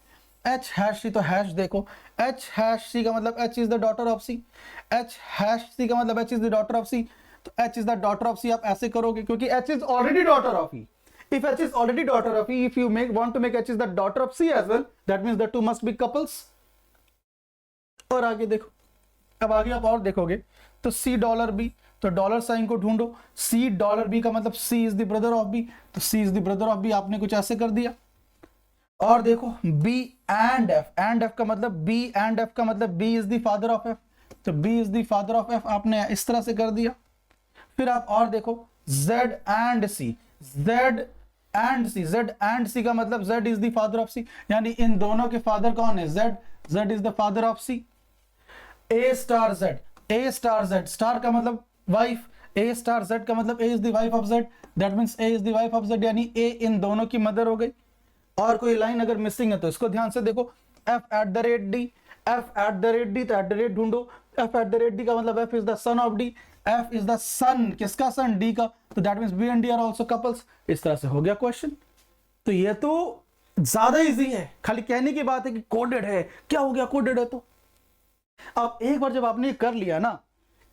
h#c तो हैश देखो, h#c का मतलब h is the daughter of c, h#c का मतलब h is the daughter of c, तो h is the daughter of c आप ऐसे करोगे, क्योंकि h is already daughter of e। If h is already daughter of e, if you want to make h is the daughter of c as well, that means the two must be couples। और आगे देखो, अब आगे आप और देखोगे तो $C तो डॉलर साइन को ढूंढो, $C का मतलब C is the brother of B, तो C is the brother of B आपने कुछ ऐसे कर दिया। और देखो B एंड F का मतलब B एंड F का मतलब B is the father of F, तो B is the father of F आपने इस तरह से कर दिया। फिर आप और देखो Z एंड C का मतलब Z is the father of C, यानी इन दोनों के फादर कौन है, Z is the father of C। A star Z, star का मतलब वाइफ, ए स्टार जेड का मतलब A is the wife of Z, that means A is the wife of Z, यानी ए इन दोनों की मदर हो गई। और कोई लाइन अगर मिसिंग है तो इसको ध्यान से देखो, F at the rate D, F at the rate D, तो एट द रेट ढूंढो, F at the rate D का मतलब F is the son of D, F is the son, किसका सन, डी का, तो that means B and D are also couples. इस तरह से हो गया क्वेश्चन। तो ये तो ज्यादा इजी है, खाली कहने की बात है कि कोडेड है, क्या हो गया कोडेड है तो। अब एक बार जब आपने कर लिया ना,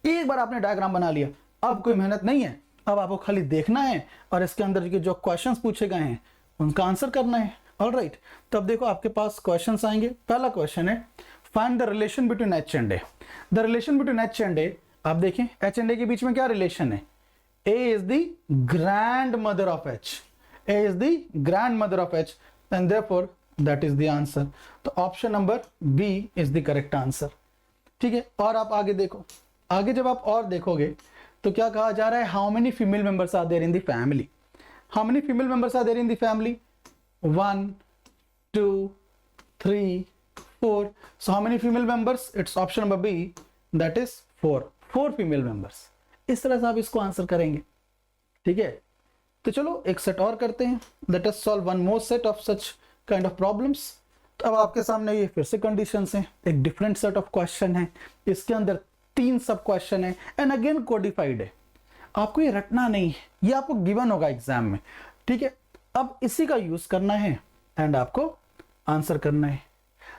एक बार आपने डायग्राम बना लिया, अब कोई मेहनत नहीं है, अब आपको खाली देखना है और इसके अंदर के जो क्वेश्चंस पूछे गए हैं उनका आंसर करना है। ऑलराइट, तो अब देखो आपके पास क्वेश्चंस आएंगे। पहला क्वेश्चन है find the relation between H and A. The relation between H and A, आप देखें एच एंड ए के बीच में क्या रिलेशन है, A is the grand mother of H, A is the grand mother of H, and therefore that is the answer. तो option number B is the correct answer. ठीक है, और आप आगे देखो, आगे जब आप और देखोगे तो क्या कहा जा रहा है, how many female members are there in the family, how many female members are there in the family, 1 2 3 4, so how many female members, it's option number B, that is 4 female members। इस तरह से आप इसको आंसर करेंगे। ठीक है, तो चलो एक सेट और करते हैं, let us solve one more set of such kind of problems. तो अब आपके सामने ये फिर से कंडीशंस हैं, एक डिफरेंट सेट ऑफ क्वेश्चन है, इसके अंदर 3 सब क्वेश्चन है एंड अगेन कोडिफाइड है। आपको ये रटना नहीं है, ये आपको गिवन होगा एग्जाम में। ठीक है, अब इसी का यूज करना है एंड आपको आंसर करना है।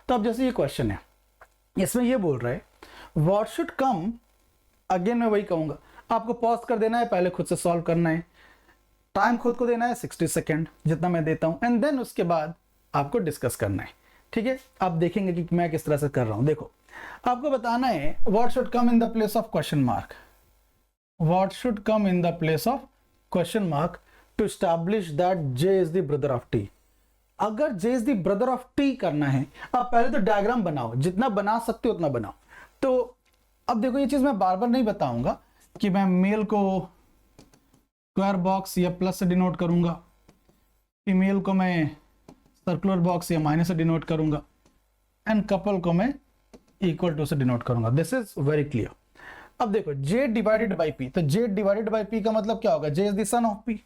तो अब जैसे ये क्वेश्चन है, इसमें ये बोल रहा है व्हाट शुड कम, अगेन मैं वही कहूंगा, आपको पॉज कर देना है, पहले खुद से सॉल्व करना है, टाइम खुद को देना है 60 सेकेंड जितना मैं देता हूं, एंड देन उसके बाद आपको डिस्कस करना है। ठीक है, आप देखेंगे कि मैं किस तरह से कर रहा हूं। देखो आपको बताना है what should come in the place of question mark, what should come in the place of question mark to establish that J is the brother of T. अगर J is the brother of T करना है, आप पहले तो डायग्राम बनाओ, जितना बना सकते हो उतना बनाओ। तो अब देखो ये चीज मैं बार बार नहीं बताऊंगा कि मैं मेल को स्क्वायर बॉक्स या प्लस से डिनोट करूंगा, फीमेल को मैं सर्कुलर बॉक्स या माइनस से डिनोट करूंगा, एंड कपल को मैं इक्वल टू से डिनोट करूंगा। This is very clear. अब देखो जे डिवाइडेड बाई पी, तो जे डिवाइडेड बाई पी का मतलब क्या होगा, J is the son of P,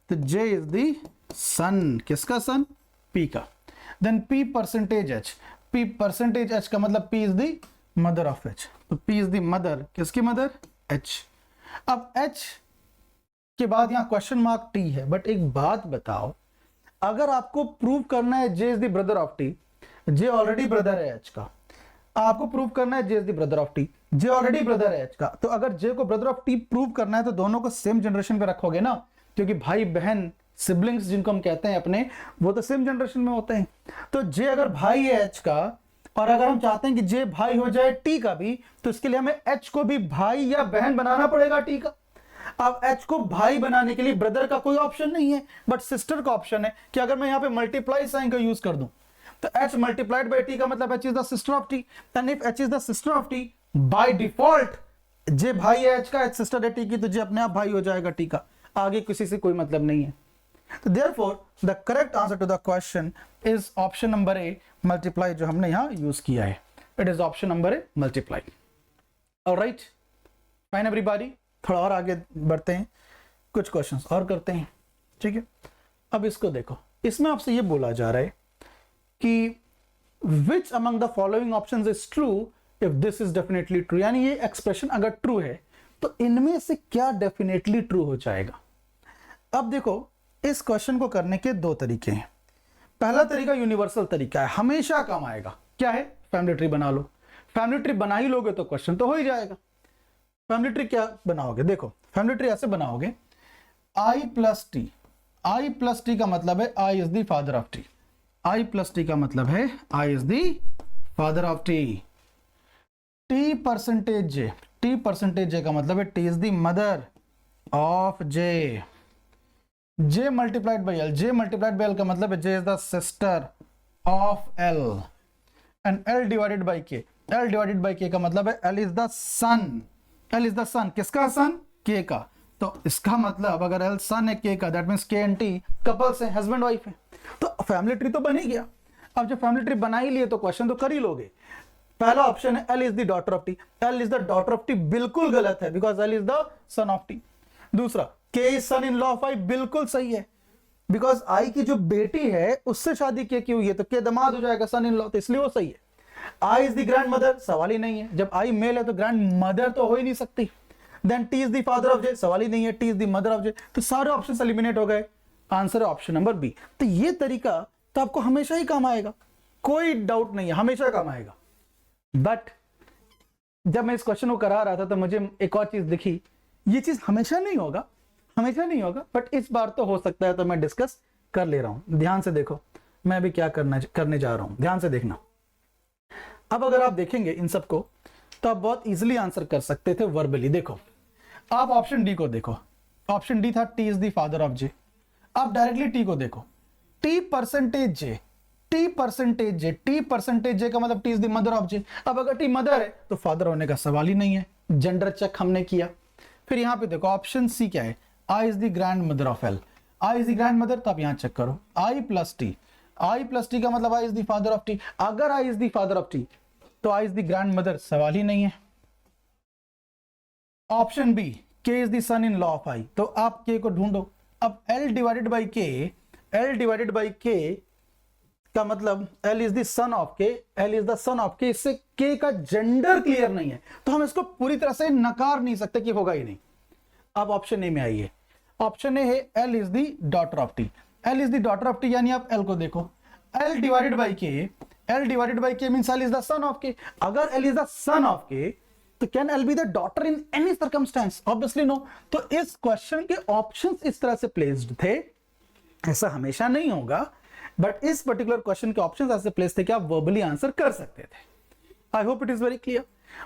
तो जे इज द सन, किसका सन, P का। Then P percentage H, P percentage H का मतलब P is the mother of H, तो P इज द मदर, किसकी मदर, H। अब H के बाद यहाँ क्वेश्चन मार्क T है, बट एक बात बताओ, अगर आपको प्रूव करना है J is the brother of T, J already brother है H का, आपको प्रूव करना है J is the brother of T, J already brother है H का, तो अगर J को ब्रदर ऑफ T प्रूव करना है तो दोनों को सेम जनरेशन पे रखोगे ना, क्योंकि भाई बहन सिबलिंग्स जिनको हम कहते हैं अपने, वो तो सेम जनरेशन में होते हैं। तो जे अगर भाई है एच का, और अगर हम चाहते हैं कि जे भाई हो जाए टी का भी, तो इसके लिए हमें एच को भी भाई या बहन बनाना पड़ेगा टी का। अब एच को भाई बनाने के लिए ब्रदर का कोई ऑप्शन नहीं है, बट सिस्टर का ऑप्शन है कि अगर मैं यहाँ पे मल्टीप्लाई साइन का यूज कर दूं, तो एच मल्टीप्लाइड बाई टी का मतलब H is the sister of T, and if H is the sister of T, by default J भाई है एच का, एच सिस्टर है टी की, तो जे अपने आप भाई हो जाएगा टी का, आगे किसी से कोई मतलब नहीं है। तो therefore the correct answer to the question is option number A, multiply, जो हमने यहाँ यूज किया है, it is option number A, multiply। alright, fine everybody, थोड़ा और आगे बढ़ते हैं, कुछ क्वेश्चंस और करते हैं। ठीक है, अब इसको देखो, इसमें आपसे ये बोला जा रहा है कि which among the following options is true if this is definitely true, यानी ये एक्सप्रेशन अगर ट्रू है तो इनमें से क्या डेफिनेटली ट्रू हो जाएगा। अब देखो इस क्वेश्चन को करने के 2 तरीके हैं। पहला तरीका यूनिवर्सल तरीका है, हमेशा काम आएगा, क्या है, फैमिली ट्री बना लो। फैमिली ट्री बना ही लोगे तो क्वेश्चन तो हो ही जाएगा। फैमिली ट्री क्या बनाओगे, देखो फैमिली ट्री ऐसे बनाओगे, i plus T, i plus T का मतलब है i is the father of T, i plus T का मतलब है i is the father of T, t percentage j, t percentage j का मतलब है t is the mother of j, j multiplied by L, j multiplied by L का मतलब है j is the sister of l, and l divided by k, l divided by k का मतलब है l is the son, l is the son, किसका सन, k का, तो इसका मतलब अगर l सन है k का, that means k and t couples हैं, हस्बैंड वाइफ है, तो फैमिली ट्री तो बन ही गया। अब जब फैमिली ट्री बना ही लिए तो क्वेश्चन तो कर ही लोगे। पहला ऑप्शन है L is the daughter of T, L is the daughter of T बिल्कुल गलत है because L is the son of T. दूसरा K is son in law of I, बिल्कुल सही है बिकॉज आई की जो बेटी है उससे शादी की हुई है तो के दामाद हो जाएगा सन इन लॉ, तो इसलिए वो सही है। I is the grand mother, सवाल ही नहीं है, जब आई मेल है तो ग्रैंड मदर तो हो ही नहीं सकती। Then T is the father of J, सवाल ही नहीं है, T is the mother of J, तो सारे ऑप्शन एलिमिनेट हो गए। आंसर है ऑप्शन नंबर बी। तो ये तरीका तो आपको हमेशा ही काम आएगा, कोई डाउट नहीं है, हमेशा काम आएगा। बट जब मैं इस क्वेश्चन को करा रहा था तो मुझे एक और चीज दिखी, ये चीज हमेशा नहीं होगा, हमेशा नहीं होगा, बट इस बार तो हो सकता है, तो मैं डिस्कस कर ले रहा हूं। ध्यान से देखो मैं अभी क्या करने जा रहा हूं, ध्यान से देखना। अब अगर आप देखेंगे इन सबको तो आप बहुत इजीली आंसर कर सकते थे वर्बली। देखो आप ऑप्शन डी को देखो, ऑप्शन डी था T is the father of J. आप डायरेक्टली टी को देखो, T percentage J, T percentage J, T percentage J का मतलब T is the mother of J. अब अगर टी मदर है तो फादर होने का सवाल ही नहीं है, जेंडर चेक हमने किया। फिर यहां पे देखो ऑप्शन सी क्या है, I is the grand mother of L, I is the grand mother, तो आप यहां चेक करो I plus T, I plus T का मतलब I is the father of T. अगर I is the father of T तो I is the grand mother, सवाल ही नहीं है। Option B K is the son in law of I, तो आप के को ढूंढो। अब L divided by K, L divided by के का मतलब L is the son of के, L is the son of के, इससे के का जेंडर क्लियर नहीं है तो हम इसको पूरी तरह से नकार नहीं सकते कि होगा ही नहीं। अब ऑप्शन ए में आइए, ऑप्शन ए है L is the daughter of T, L is the daughter of T यानी आप L को देखो, L divided by K, L divided by K means L is the son of K. अगर L is the son of K तो can L be the daughter in any circumstance, obviously no. तो इस क्वेश्चन के ऑप्शंस इस तरह से प्लेस्ड थे, ऐसा हमेशा नहीं होगा, बट इस पर्टिकुलर क्वेश्चन के ऑप्शंस ऐसे प्लेस थे कि आप वर्बली आंसर कर सकते थे। आई hope it is very clear.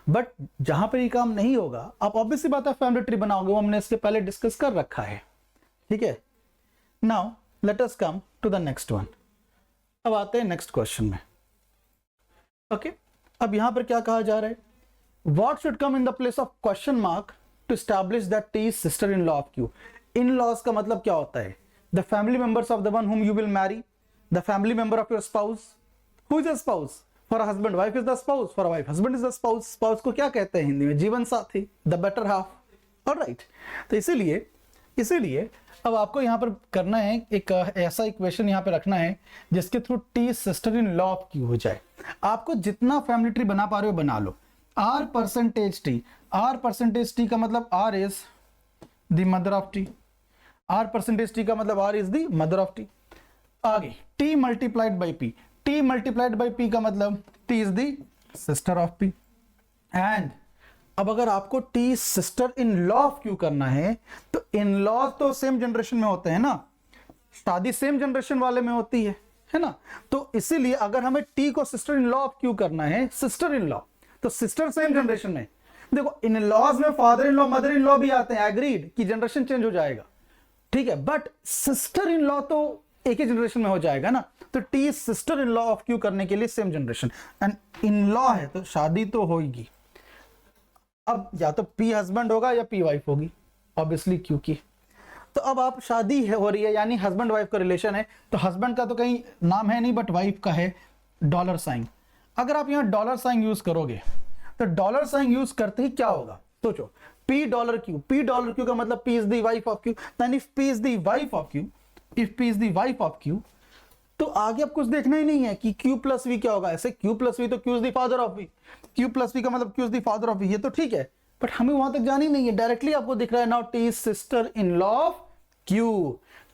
But जहां पर ये काम नहीं होगा, आप ऑब्वियसली बात है फैमिली ट्री बनाओगे, वो हमने इसके पहले डिस्कस कर रखा है, ठीक है। Now let us come to the next one. अब आते हैं नेक्स्ट क्वेश्चन में, ओके। अब यहां पर क्या कहा जा रहा है, what should come in the place of question mark to establish that T is sister-in-law of Q? In-laws का मतलब क्या होता है? The family members of the one whom you will marry, the family member of your spouse. Who is a spouse? For a husband, wife is the spouse. For a wife, husband is the spouse. Spouse को क्या कहते हैं हिंदी में? जीवन साथी, the better half. Alright. तो इसीलिए अब आपको यहाँ पर करना है एक ऐसा इक्वेशन यहाँ पे रखना है जिसके through T sister in law of Q हो जाए। आपको जितना फैमिली ट्री बना पा रहे हो बना लो। R percentage T, R percentage T का मतलब R is the mother of T, R percentage T का मतलब R is the mother of T. आगे T multiplied by P, T multiplied by P का मतलब T is the sister of P। And अब अगर आपको T sister in law of Q करना है तो इन लॉ तो सेम जनरेशन में होते हैं ना, शादी सेम जनरेशन वाले में होती है ना। तो इसीलिए अगर हमें T को sister in law of Q करना है, सिस्टर इन लॉ, तो सिस्टर सेम जनरेशन में। देखो इन लॉज में father in law mother in law भी आते हैं, एग्रीड कि जनरेशन चेंज हो जाएगा, ठीक है, बट सिस्टर इन लॉ तो एक ही जनरेशन में हो जाएगा ना। तो T sister in law of Q करने के लिए same generation, and in law है तो शादी तो होगी। अब या तो पी हस्बैंड होगा या पी वाइफ होगी, ऑब्वियसली क्यू की। तो अब आप शादी हो रही है यानी हस्बैंड वाइफ का रिलेशन है, तो हस्बैंड का तो कहीं नाम है नहीं बट वाइफ का है डॉलर साइन। अगर आप यहाँ डॉलर साइन यूज करोगे तो डॉलर साइन यूज करते ही क्या होगा, सोचो, P dollar Q, P dollar Q का मतलब P is the wife of Q, then if P is the wife of Q, if P is the wife of Q, तो आगे अब कुछ देखना ही नहीं है कि Q प्लस V क्या होगा। ऐसे Q प्लस V तो Q is the father of V, Q plus V का मतलब Q is the father of V, ये तो ठीक है, बट हमें वहां तक जानी नहीं है, डायरेक्टली आपको दिख रहा है now T is sister in law of Q,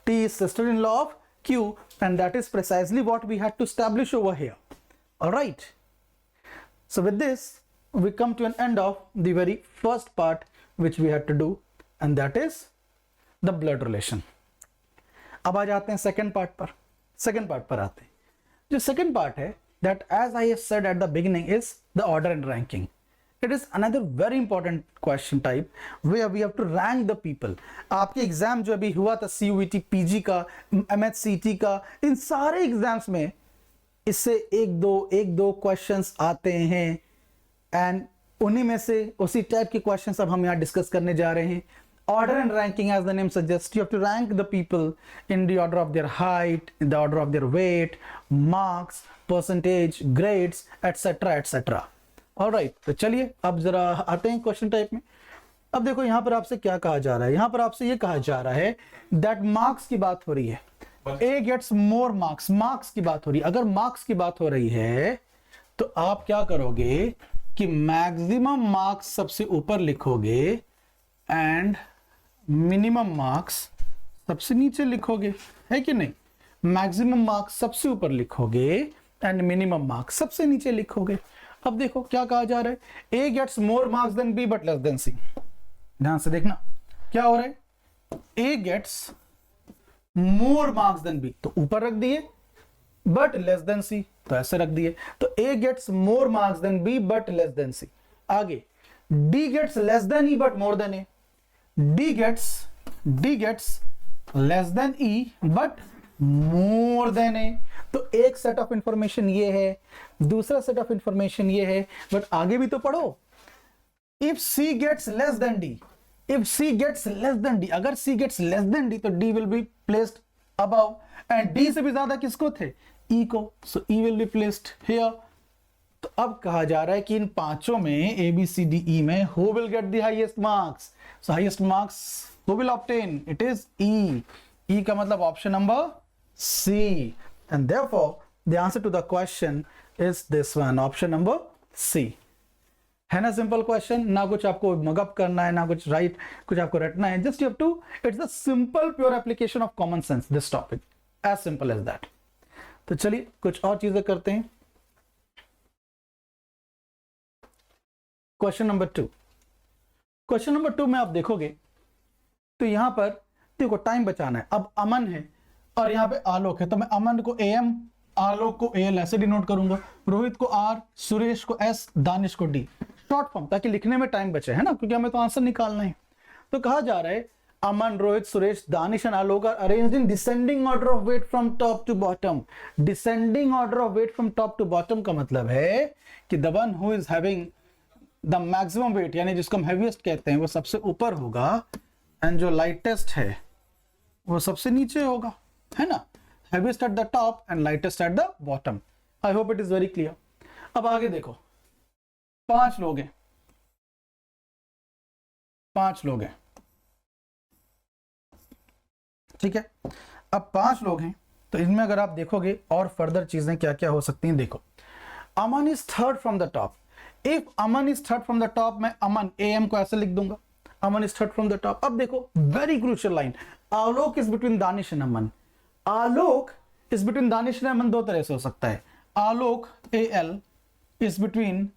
T is sister in law of Q, and that is precisely what we had to establish over here. All right. So with this, we come to an end of the very first part which we had to do, and that is the blood relation. अब आ जाते हैं second part पर। Second part पर आते हैं। जो second part है, that as I have said at the beginning is the order and ranking. It is another very important question type where we have to rank the people. आपके एग्जाम जो अभी हुआ था CUET PG का, MHCT का, इन सारे एग्जाम्स में इससे एक दो क्वेश्चंस आते हैं, एंड उन्हीं में से उसी टाइप के क्वेश्चंस अब हम यहाँ डिस्कस करने जा रहे हैं। Order and ranking, as the name suggests, you have to rank the people in the order of their height, in the order of their weight, marks, percentage, grades, etc., etc. Alright, तो चलिए अब जरा आते हैं क्वेश्चन टाइप में। अब देखो यहाँ पर आपसे क्या कहा जा रहा है, यहाँ पर आपसे ये कहा जा रहा है दैट मार्क्स की बात हो रही है, A gets more marks, marks की बात हो रही है। अगर मार्क्स की बात हो रही है तो आप क्या करोगे कि मैक्सिमम मार्क्स सबसे ऊपर लिखोगे एंड मिनिमम मार्क्स सबसे नीचे लिखोगे, है कि नहीं? मैक्सिमम मार्क्स सबसे ऊपर लिखोगे एंड मिनिमम मार्क्स सबसे नीचे लिखोगे। अब देखो क्या कहा जा रहा है, A gets more marks than B but less than C. ध्यान से देखना क्या हो रहा है, A gets more marks than B तो ऊपर रख दिए, बट लेस देन सी तो ऐसे रख दिए। तो A gets more marks than B but less than C. आगे D gets less than E but more than A, D gets less than E but more than A. तो एक सेट ऑफ इंफॉर्मेशन ये है, दूसरा सेट ऑफ इंफॉर्मेशन ये है, बट आगे भी तो पढ़ो। If C gets less than D, if C gets less than D, अगर C gets less than D तो D will be placed above, and D से भी ज्यादा किसको थे, ई को, so E will be placed here. तो अब कहा जा रहा है कि इन पांचों में A B C D E में who will get the highest marks, so highest marks who will obtain, it is E. E का मतलब option number C, and therefore the answer to the question is this one, option number C। है ना सिंपल क्वेश्चन, ना कुछ आपको मगअप करना है, ना कुछ राइट कुछ आपको रटना है, just you have to, it's the simple pure application of common sense, this topic, as simple as that. तो चलिए कुछ और चीजें करते हैं। क्वेश्चन नंबर 2, क्वेश्चन नंबर 2 में आप देखोगे तो यहां पर देखो टाइम बचाना है। अब अमन है और यहाँ पे आलोक है, तो मैं अमन को AM, आलोक को AL ऐसे डिनोट करूंगा, रोहित को R, सुरेश को S, दानिश को D, शॉर्ट फॉर्म, ताकि लिखने में टाइम बचे, है ना, क्योंकि हमें तो आंसर निकालना है। तो कहा जा रहा है Aman, Rohit, Suresh, Danish and Alok are arranged in descending order of weight from top to bottom. Descending order of weight from top to bottom का मतलब है कि the one who is having the maximum weight, यानी जिसको हम हैवीएस्ट कहते हैं, वो सबसे ऊपर होगा, एंड जो लाइटेस्ट है वो सबसे नीचे होगा, है ना। heaviest at the top and lightest at the bottom। I hope it is very clear। अब आगे देखो, 5 लोग हैं, 5 लोग हैं, ठीक है। अब 5 लोग हैं तो इनमें अगर आप देखोगे और फर्दर चीजें क्या क्या हो सकती हैं, देखो Aman is third from the top. If Aman is third from the top, मैं अमन AM को ऐसे लिख दूंगा, Aman is third from the top. अब देखो very crucial line, Alok is between Danish and Aman. Alok is between Danish and Aman दो तरह से हो सकता है, Alok AL is between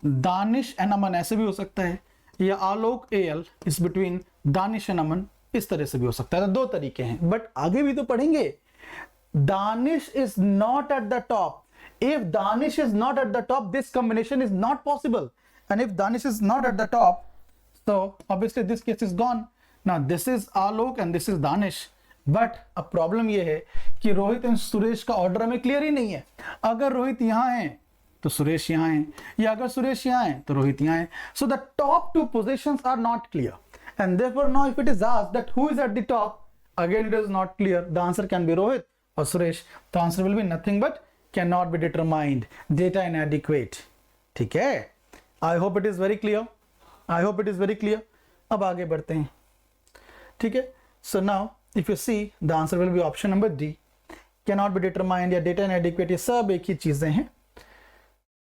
Danish and Aman ऐसे भी हो सकता है, या Alok AL is between Danish and अमन इस तरह से भी हो सकता है। तो दो तरीके हैं, बट आगे भी तो पढ़ेंगे। Danish is not at the top, if Danish is not at the top this combination is not possible, and if Danish is not at the top so obviously this case is gone। now this is Alok and this is Danish, but अब प्रॉब्लम ये है कि रोहित एंड सुरेश का ऑर्डर हमें क्लियर ही नहीं है। अगर रोहित यहाँ है तो सुरेश यहाँ है, या अगर सुरेश यहाँ है तो रोहित यहाँ है। so the top 2 positions are not clear, and therefore now if it is asked that who is at the top, again it is not clear, the answer can be Rohit or Suresh। the answer will be nothing but cannot be determined, data inadequate। ठीक है, I hope it is very clear, I hope it is very clear। अब आगे बढ़ते हैं, ठीक है। so now if you see the answer will be option number D, cannot be determined या data inadequate, ये सब एक ही चीजें हैं।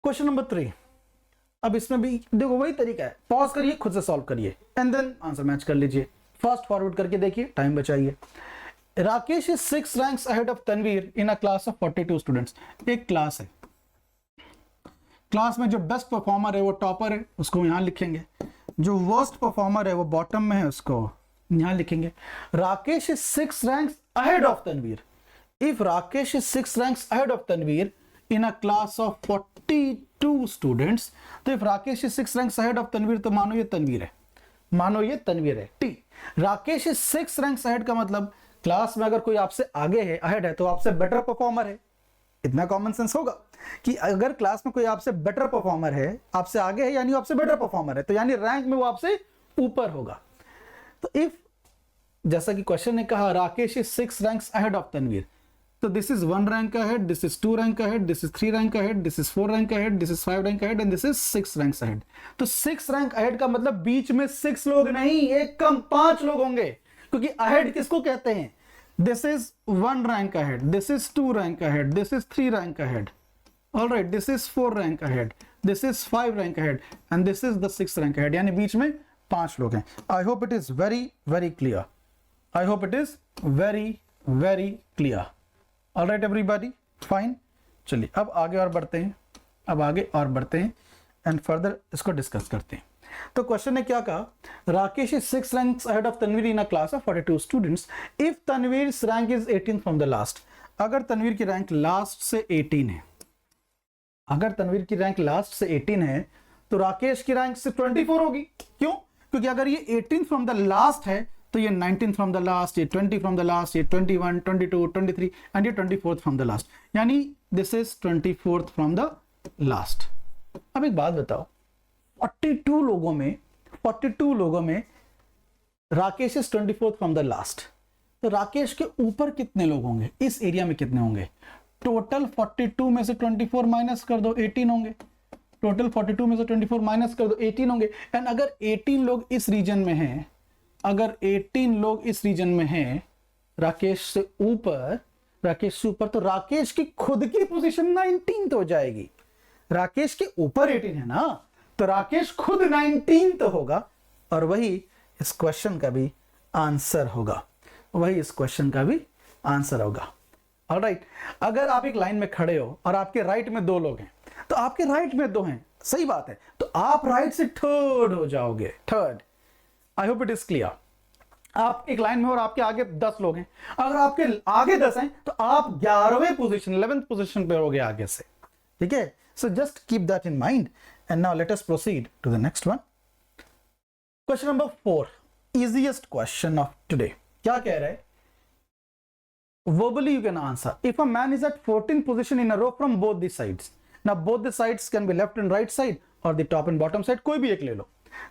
क्वेश्चन नंबर 3, अब इसमें भी देखो वही तरीका है, पॉज करिए, खुद से सॉल्व करिए एंड देन आंसर मैच कर लीजिए। फास्ट फॉरवर्ड करके देखिए, टाइम बचाइए। Rakesh is 6 ranks ahead of Tanvir in a class of 42 students. एक क्लास है, क्लास में जो बेस्ट परफॉर्मर है वो टॉपर है, उसको यहां लिखेंगे, जो वर्स्ट परफॉर्मर है वो बॉटम में है, उसको यहां लिखेंगे। Rakesh is 6 ranks ahead of Tanvir. If Rakesh is 6 ranks ahead of Tanvir in a class of 42 students, तो if Rakesh is 6 ranks ahead of Tanvir, तो मानो ये तनवीर है, मानो ये तनवीर है। T, Rakesh is 6 ranks ahead का मतलब क्लास में अगर कोई आपसे आगे है, अहेड है, तो आपसे बेटर परफॉर्मर है। इतना कॉमन सेंस होगा कि अगर क्लास में कोई आपसे बेटर परफॉर्मर है, आपसे आगे है, यानी आपसे बेटर परफॉर्मर है, तो यानी रैंक में वो आपसे ऊपर होगा। तो इफ, जैसा कि क्वेश्चन ने कहा, Rakesh is 6 ranks ahead of Tanvir, तो this is 1 rank ahead, this is 2 rank ahead, this is 3 rank ahead, this is 4 rank ahead, this is 5 rank ahead and this is 6 rank ahead. तो 6 रैंक अहेड का मतलब बीच में 6 लोग नहीं, एक कम 5 लोग होंगे, क्योंकि अहेड किसको कहते हैं? This is 1 rank ahead, this is 2 rank ahead, this is 3 rank ahead, alright, this is 4 rank ahead, this is 5 rank ahead and this is the 6 rank ahead, यानी बीच में 5 लोग हैं। आई hope it is very very clear, I hope it is very very clear. Alright everybody, fine. चलिए अब आगे और बढ़ते हैं, अब आगे और बढ़ते हैं एंड फर्दर इसको डिस्कस करते हैं। तो क्वेश्चन ने क्या कहा? Rakesh is 6 ranks ahead of Tanvir in a class of 42 students if Tanvir's rank is 18 from the last. अगर तनवीर की रैंक लास्ट से 18 है, अगर तनवीर की रैंक लास्ट से 18 है तो राकेश की रैंक से 24 होगी। क्यों? क्योंकि अगर ये 18 फ्रॉम द लास्ट है तो ये 19 फ्रॉम द लास्ट, ये 20 फ्रॉम द लास्ट, ये 21, 22, 23 एंड ये 24 फ्रॉम द लास्ट, यानी this is 24th from the last. अब एक बात बताओ, 42 लोगों में Rakesh is 24th from the last, तो राकेश के ऊपर कितने लोग होंगे? इस एरिया में कितने होंगे? टोटल 42 में से 24 माइनस कर दो, 18 होंगे। टोटल 42 में से 24 माइनस कर दो, 18 होंगे। एंड अगर 18 लोग इस रीजन में हैं, अगर 18 लोग इस रीजन में हैं राकेश से ऊपर, तो राकेश की खुद की पोजीशन 19th हो जाएगी। राकेश के ऊपर 18 है ना, तो राकेश खुद 19th होगा और वही इस क्वेश्चन का भी आंसर होगा, वही इस क्वेश्चन का भी आंसर होगा। ऑलराइट, अगर आप एक लाइन में खड़े हो और आपके राइट में 2 लोग हैं, तो आपके राइट में 2 हैं, सही बात है, तो आप राइट से थर्ड हो जाओगे, third. I hope it is clear. आप एक लाइन में हो और आपके आगे 10 लोग हैं, अगर आपके आगे 10 हैं तो आप 11वें पोजीशन, 11th पोजीशन पे होगे आगे से, ठीक है। So just keep that in mind and now let us proceed to the next one. Question number 4, easiest question of today. क्या कह रहा है? verbally you can answer. If a man is at 14th position in a row from both the sides, now both the sides can be left and right side or the top and bottom side, कोई भी एक ले लो।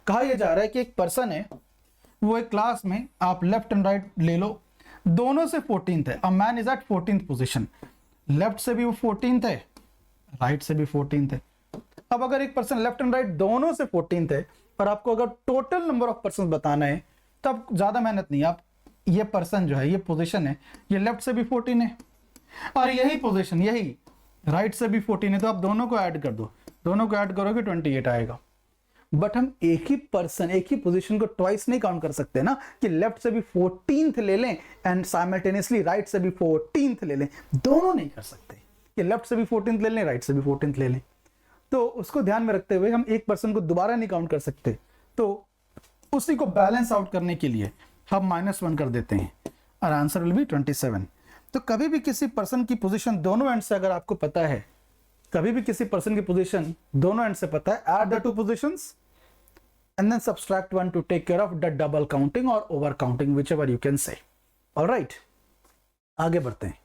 कहा यह जा रहा है कि एक पर्सन है, वो एक क्लास में, आप लेफ्ट एंड राइट ले लो, दोनों से 14th है। a man is at 14th position, left से भी वो 14th है, राइट से भी 14th है। अब अगर एक पर्सन लेफ्ट एंड राइट दोनों से 14th है और आपको अगर टोटल नंबर ऑफ पर्सन बताना है, तो अब ज्यादा मेहनत नहीं, आप ये पर्सन जो है, ये पोजीशन है, ये लेफ्ट से भी 14 है और यही पोजीशन, यही राइट से भी 14 है, तो आप दोनों को ऐड कर दो, दोनों को ऐड करोगे 28 आएगा। बट हम एक ही पर्सन, एक ही पोजीशन को ट्वाइस नहीं काउंट कर सकते ना, कि लेफ्ट से भी 14th ले लें एंड साइमल्टेनियसली राइट से भी 14th ले लें, दोनों नहीं कर सकते, कि लेफ्ट से भी 14th ले लें, राइट से भी 14th ले लें। तो उसको ध्यान में रखते हुए हम एक पर्सन को दोबारा नहीं काउंट कर सकते, तो उसी को बैलेंस आउट करने के लिए हम -1 कर देते हैं और आंसर विल बी 27। तो कभी भी किसी पर्सन की पोजीशन दोनों एंड से अगर आपको पता है, कभी भी किसी पर्सन की पोजीशन दोनों एंड से पता है, add the 2 positions and then subtract 1 to take care of the double counting और over counting, whichever you can say. Alright, आगे बढ़ते हैं।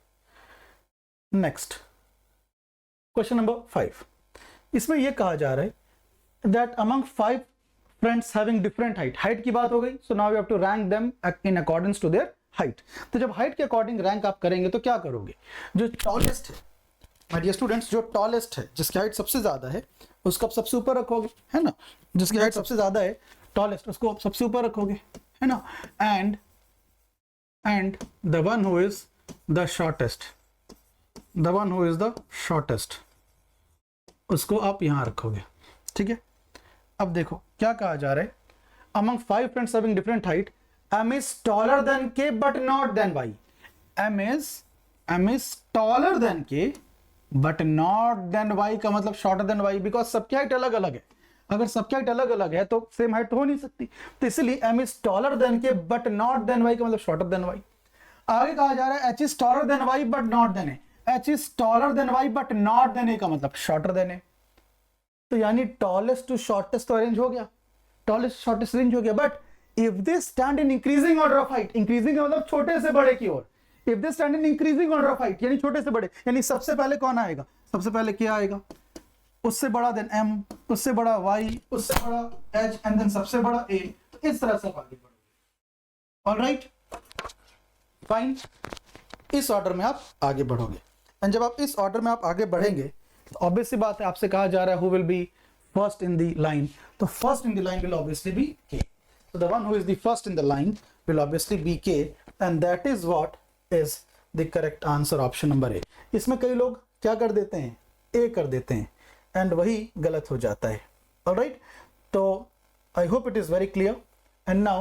Next question number 5। इसमें यह कहा जा रहा है that among 5 friends having different height की बात हो गई, so now you have to rank them in according to their height. तो जब हाइट के अकॉर्डिंग रैंक आप करेंगे तो क्या करोगे? जो टॉलेस्ट है, माय डियर स्टूडेंट्स, जो टॉलेस्ट है, जिसकी हाइट सबसे ज्यादा है, उसको आप सबसे ऊपर रखोगे, है ना। जिसकी हाइट सबसे ज्यादा है, टॉलेस्ट, उसको आप सबसे ऊपर रखोगे, है ना। And the one who is the shortest, the one who is the shortest, उसको आप यहां रखोगे, ठीक है। अब देखो क्या कहा जा रहा है, among 5 friends having different height, M is taller than K but not than Y. M is taller than K but not than Y का मतलब shorter than Y, because सबकी हाइट अलग अलग है। अगर सबकी हाइट अलग अलग है तो सेम हाइट हो नहीं सकती, तो इसलिए M is taller than K but not than Y का मतलब shorter than Y। आगे कहा जा रहा है H is taller than Y but not than A, H is taller than Y but not than A का मतलब shorter than A। तो यानी टॉलेस्ट टू शॉर्टेस्ट तो अरेंज हो गया, टॉलेस्ट शॉर्टेस्ट रेंज हो गया, but if they stand in increasing order of height, increasing मतलब छोटे से बड़े की ओर, if they stand in increasing order of height यानी छोटे से बड़े, यानी सबसे पहले कौन आएगा? सबसे पहले क्या आएगा? उससे बड़ा देन M, उससे बड़ा Y, उससे बड़ा H एंड देन सबसे बड़ा A। तो इस तरह से आगे बढ़ोगे। Alright, fine. इस ऑर्डर में आप आगे बढ़ोगे। एंड जब आप इस ऑर्डर में आप आगे बढ़ेंगे तो ऑब्वियस सी बात है, आपसे कहा जा रहा है who will be first in the line, तो first in the line will obviously be K. So the one who is the first in the line will obviously be K, and that is what is the correct answer, option number A. इसमें कई लोग क्या कर देते हैं, A कर देते हैं, and वही गलत हो जाता है। Alright, तो I hope it is very clear, and now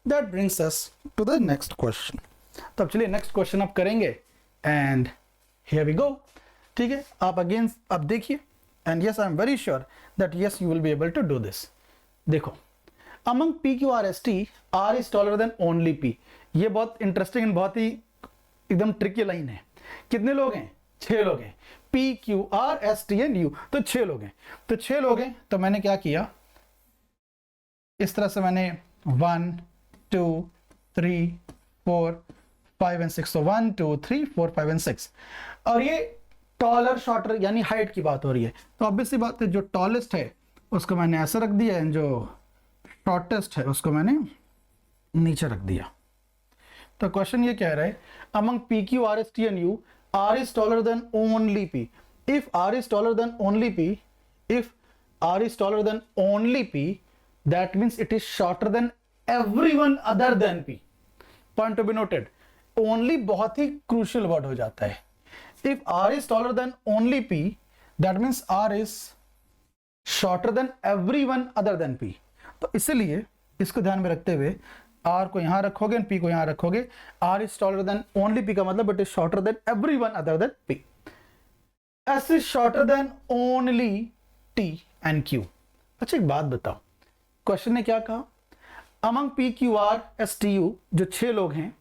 that brings us to the next question. तो अब चलिए next question आप करेंगे, and here we go. ठीक है, आप again आप देखिए, and yes I am very sure that yes you will be able to do this. देखो, among P, Q, R, S, T, R is taller than only P. ये बहुत इंटरेस्टिंग एंड बहुत ही एकदम ट्रिकी लाइन है। कितने लोग हैं? 6 लोग हैं। P, Q, R, S, T and U, तो 6 लोग हैं। तो 6 लोग हैं, तो मैंने क्या किया, इस तरह से मैंने 1 2 3 4 5 एंड 6, तो 1 2 3 4 5 एंड 6, और ये टॉलर शॉर्टर यानी हाइट की बात हो रही है। तो ऑब्वियसली बात है, जो टॉलेस्ट है उसको मैंने ऐसा रख दिया, एंड जो शॉर्टेस्ट है उसको मैंने नीचे रख दिया। तो क्वेश्चन ये कह रहा है, among P, Q, R, S, T and U, R is taller than only P. If R is taller than only P, if R is taller than only P, that means it is shorter than everyone other than P. Point to be noted. Only बहुत ही crucial word हो जाता है। If R is taller than only P, that means R is shorter than everyone other than P. तो इसलिए इसको ध्यान में रखते हुए R को यहां रखोगे, P को यहां रखोगे। R is taller than only P का मतलब it is shorter than everyone other than P. S is shorter than only T and Q. अच्छा एक बात बताओ, क्वेश्चन ने क्या कहा, among P, Q, R, S, T, U, जो 6 लोग हैं,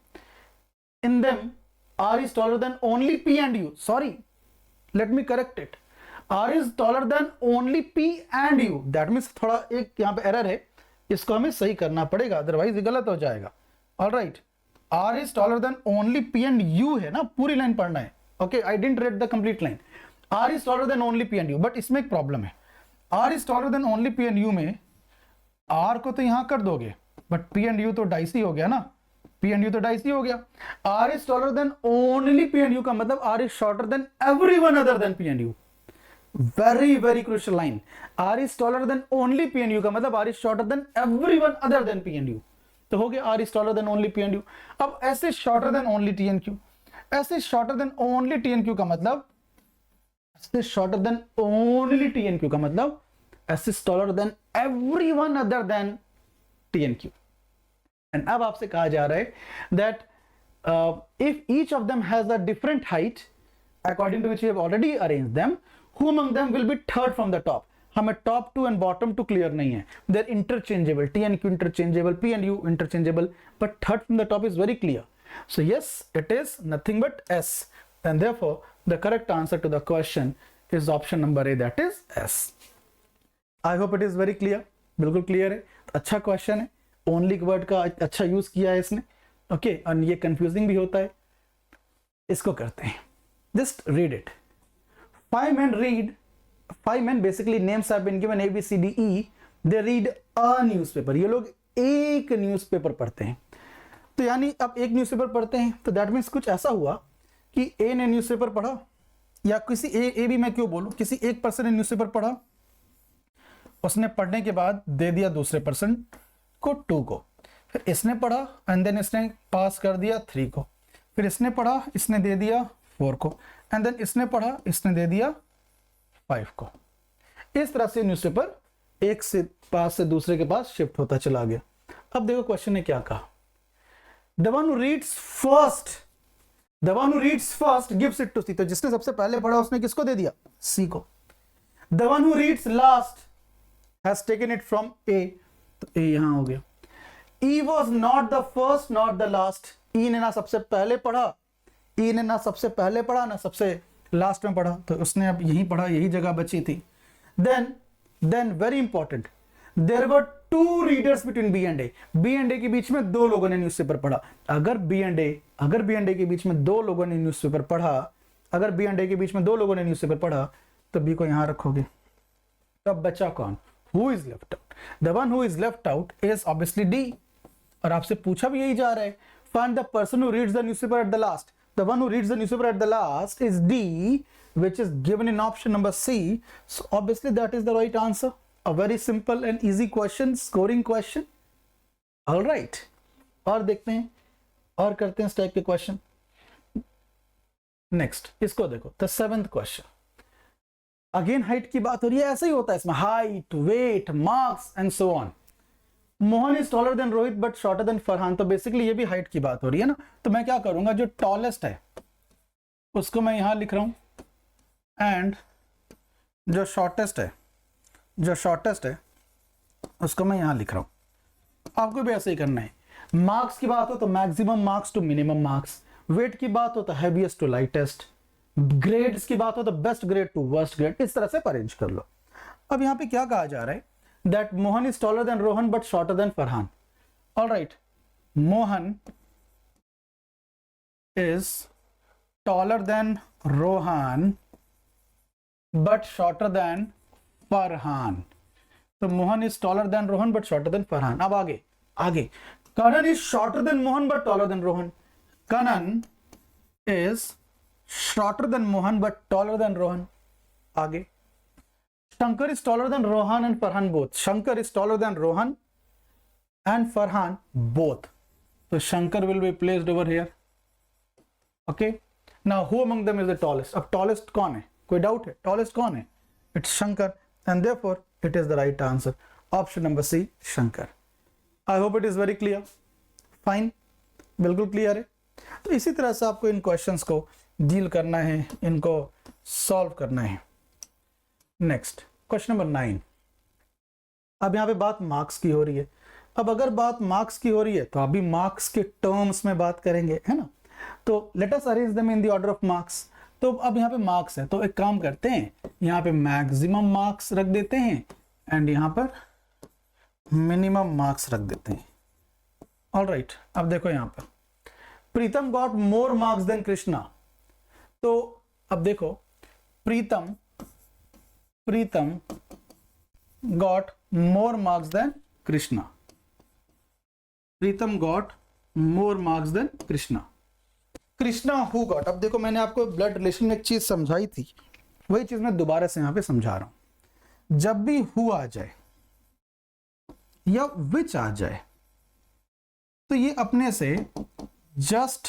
in them R is taller than only P and U. Sorry, let me correct it. R is taller than only P and U. That means थोड़ा एक यहाँ पे एरर है, इसको हमें सही करना पड़ेगा, अदरवाइज ये गलत हो जाएगा। Alright, R is taller than only P and U है ना, पूरी लाइन पढ़ना है। Okay, I didn't read the complete line. R is taller than only P and U, but इसमें एक प्रॉब्लम है। R is taller than only P and U में R को तो यहाँ कर दोगे, but P and U तो डाइसी हो गया ना, P and U तो डाइसी हो गया। R is taller than only P and U का मतलब R is shorter than everyone other than P and U. Very very crucial line. R is taller than only P and U का मतलब R is shorter than everyone other than P and U. तो हो गया R is taller than only P and U. अब ऐसे shorter than only T and Q, ऐसे shorter than only T and Q का मतलब, ऐसे shorter than only T and Q का मतलब ऐसे taller than everyone other than T and Q. And अब आपसे कहा जा रहा है that if each of them has a different height according to which we have already arranged them, who among them will be third from the top? हमें top 2 and bottom 2 clear नहीं है, they're interchangeable, T and Q interchangeable, P and U interchangeable, but third from the top is very clear. So yes, it is nothing but S, and therefore the correct answer to the question is option number A, that is S. I hope it is very clear, बिल्कुल clear है। अच्छा क्वेश्चन है, ओनली वर्ड का अच्छा यूज किया है इसने। ओके, और ये कंफ्यूजिंग भी होता है। इसको करते हैं, just read it. five men basically names have been given A, B, C, D, E. They read a newspaper. ये लोग एक न्यूज़पेपर पढ़ते हैं। तो यानी अब एक न्यूज़पेपर पढ़ते हैं तो दैट मीन्स कुछ ऐसा हुआ कि ए ने न्यूज़पेपर पढ़ा, या किसी ए भी मैं क्यों बोलूं, किसी एक पर्सन ने न्यूज़पेपर पढ़ा, उसने पढ़ने के बाद दे दिया दूसरे पर्सन को 2 को, फिर इसने पढ़ा एंड देन इसने पास कर दिया 3 को, फिर इसने पढ़ा, इसने दे दिया 4 को, एंड देन इसने पढ़ा, इसने दे दिया 5 को। इस तरह से न्यूज़पेपर एक से पास से दूसरे के पास शिफ्ट होता चला गया। अब देखो क्वेश्चन ने क्या कहा, the one who reads first gives it to C। तो जिसने सबसे पहले पढ़ा उसने किसको दे दिया, C को। the one who reads last has taken it from A, तो A यहां हो गया। E was not the first not the last। E ने ना सबसे पहले पढ़ा, E ने ना सबसे पहले पढ़ा ना सबसे लास्ट में पढ़ा, तो उसने अब यही पढ़ा, यही जगह बची थी। then very important, there were 2 readers between B and A। B and A के बीच में 2 लोगों ने न्यूज़पेपर पढ़ा। अगर B and A के बीच में 2 लोगों ने न्यूज़पेपर पढ़ा, अगर B and A के बीच में 2 लोगों ने न्यूज़पेपर पढ़ा, तो B को यहां रखोगे। तब बचा कौन, who is left out? The one who is left out is obviously D। और आपसे पूछा भी यही जा रहा है, find the person who reads the newspaper at the last। The one who reads the newspaper at the last is D, which is given in option number C. So obviously that is the right answer. A very simple and easy question, scoring question. All right. और देखते हैं और करते हैं इस टाइप के क्वेश्चन. नेक्स्ट इसको देखो, the 7th question. Again height की बात हो रही है, ऐसा ही होता है इसमें, height, weight, marks and so on. Mohan is taller than Rohit but shorter than Farhan. तो बेसिकली ये भी हाइट की बात हो रही है ना. तो मैं क्या करूंगा, जो टॉलेस्ट है उसको मैं यहां लिख रहा हूं, एंड जो शॉर्टेस्ट है उसको मैं यहां लिख रहा हूं. आपको भी ऐसे ही करना है. मार्क्स की बात हो तो maximum marks to minimum marks. Weight की बात हो तो हैवीएस्ट टू लाइटेस्ट. ग्रेड्स की बात हो तो best grade two worst grade. इस तरह से अरेंज कर लो. अब यहां पे क्या कहा जा रहा है, that Mohan is taller than Rohan but shorter than Farhan. Alright, Mohan is taller than Rohan but shorter than Farhan. तो Mohan is taller than Rohan but shorter than Farhan. अब आगे Kanan is shorter than Mohan but taller than Rohan. Kanan is shorter than Mohan but taller than Rohan. आगे Shankar is taller than Rohan and Farhan both. Shankar is taller than Rohan and Farhan both. तो Shankar will be placed over here. Okay, now who among them is the tallest. अब टॉलेस्ट कौन है, कोई डाउट है, टॉलेस्ट कौन है, it's Shankar, and therefore it is the right answer. Option number C, Shankar. I hope it is very clear. Fine, बिल्कुल क्लियर है. तो इसी तरह से आपको इन क्वेश्चंस को डील करना है, इनको सॉल्व करना है. Next question number 9. अब यहाँ पे बात मार्क्स की हो रही है. अब अगर बात मार्क्स की हो रही है तो अभी मार्क्स के टर्म्स में बात करेंगे, है ना. तो let us arrange them in the order of marks. तो अब यहाँ पे मार्क्स है, तो एक काम करते हैं, यहाँ पे मैक्सिमम मार्क्स रख देते हैं एंड यहाँ पर मिनिमम मार्क्स रख देते हैं. ऑलराइट, अब देखो यहाँ पर Pritam got more marks than Krishna. तो अब देखो Pritam got more marks than Krishna. Pritam got more marks than Krishna. Krishna who got. अब देखो मैंने आपको ब्लड रिलेशन में एक चीज समझाई थी, वही चीज मैं दोबारा से यहां पे समझा रहा हूं. जब भी हु आ जाए या विच आ जाए तो ये अपने से जस्ट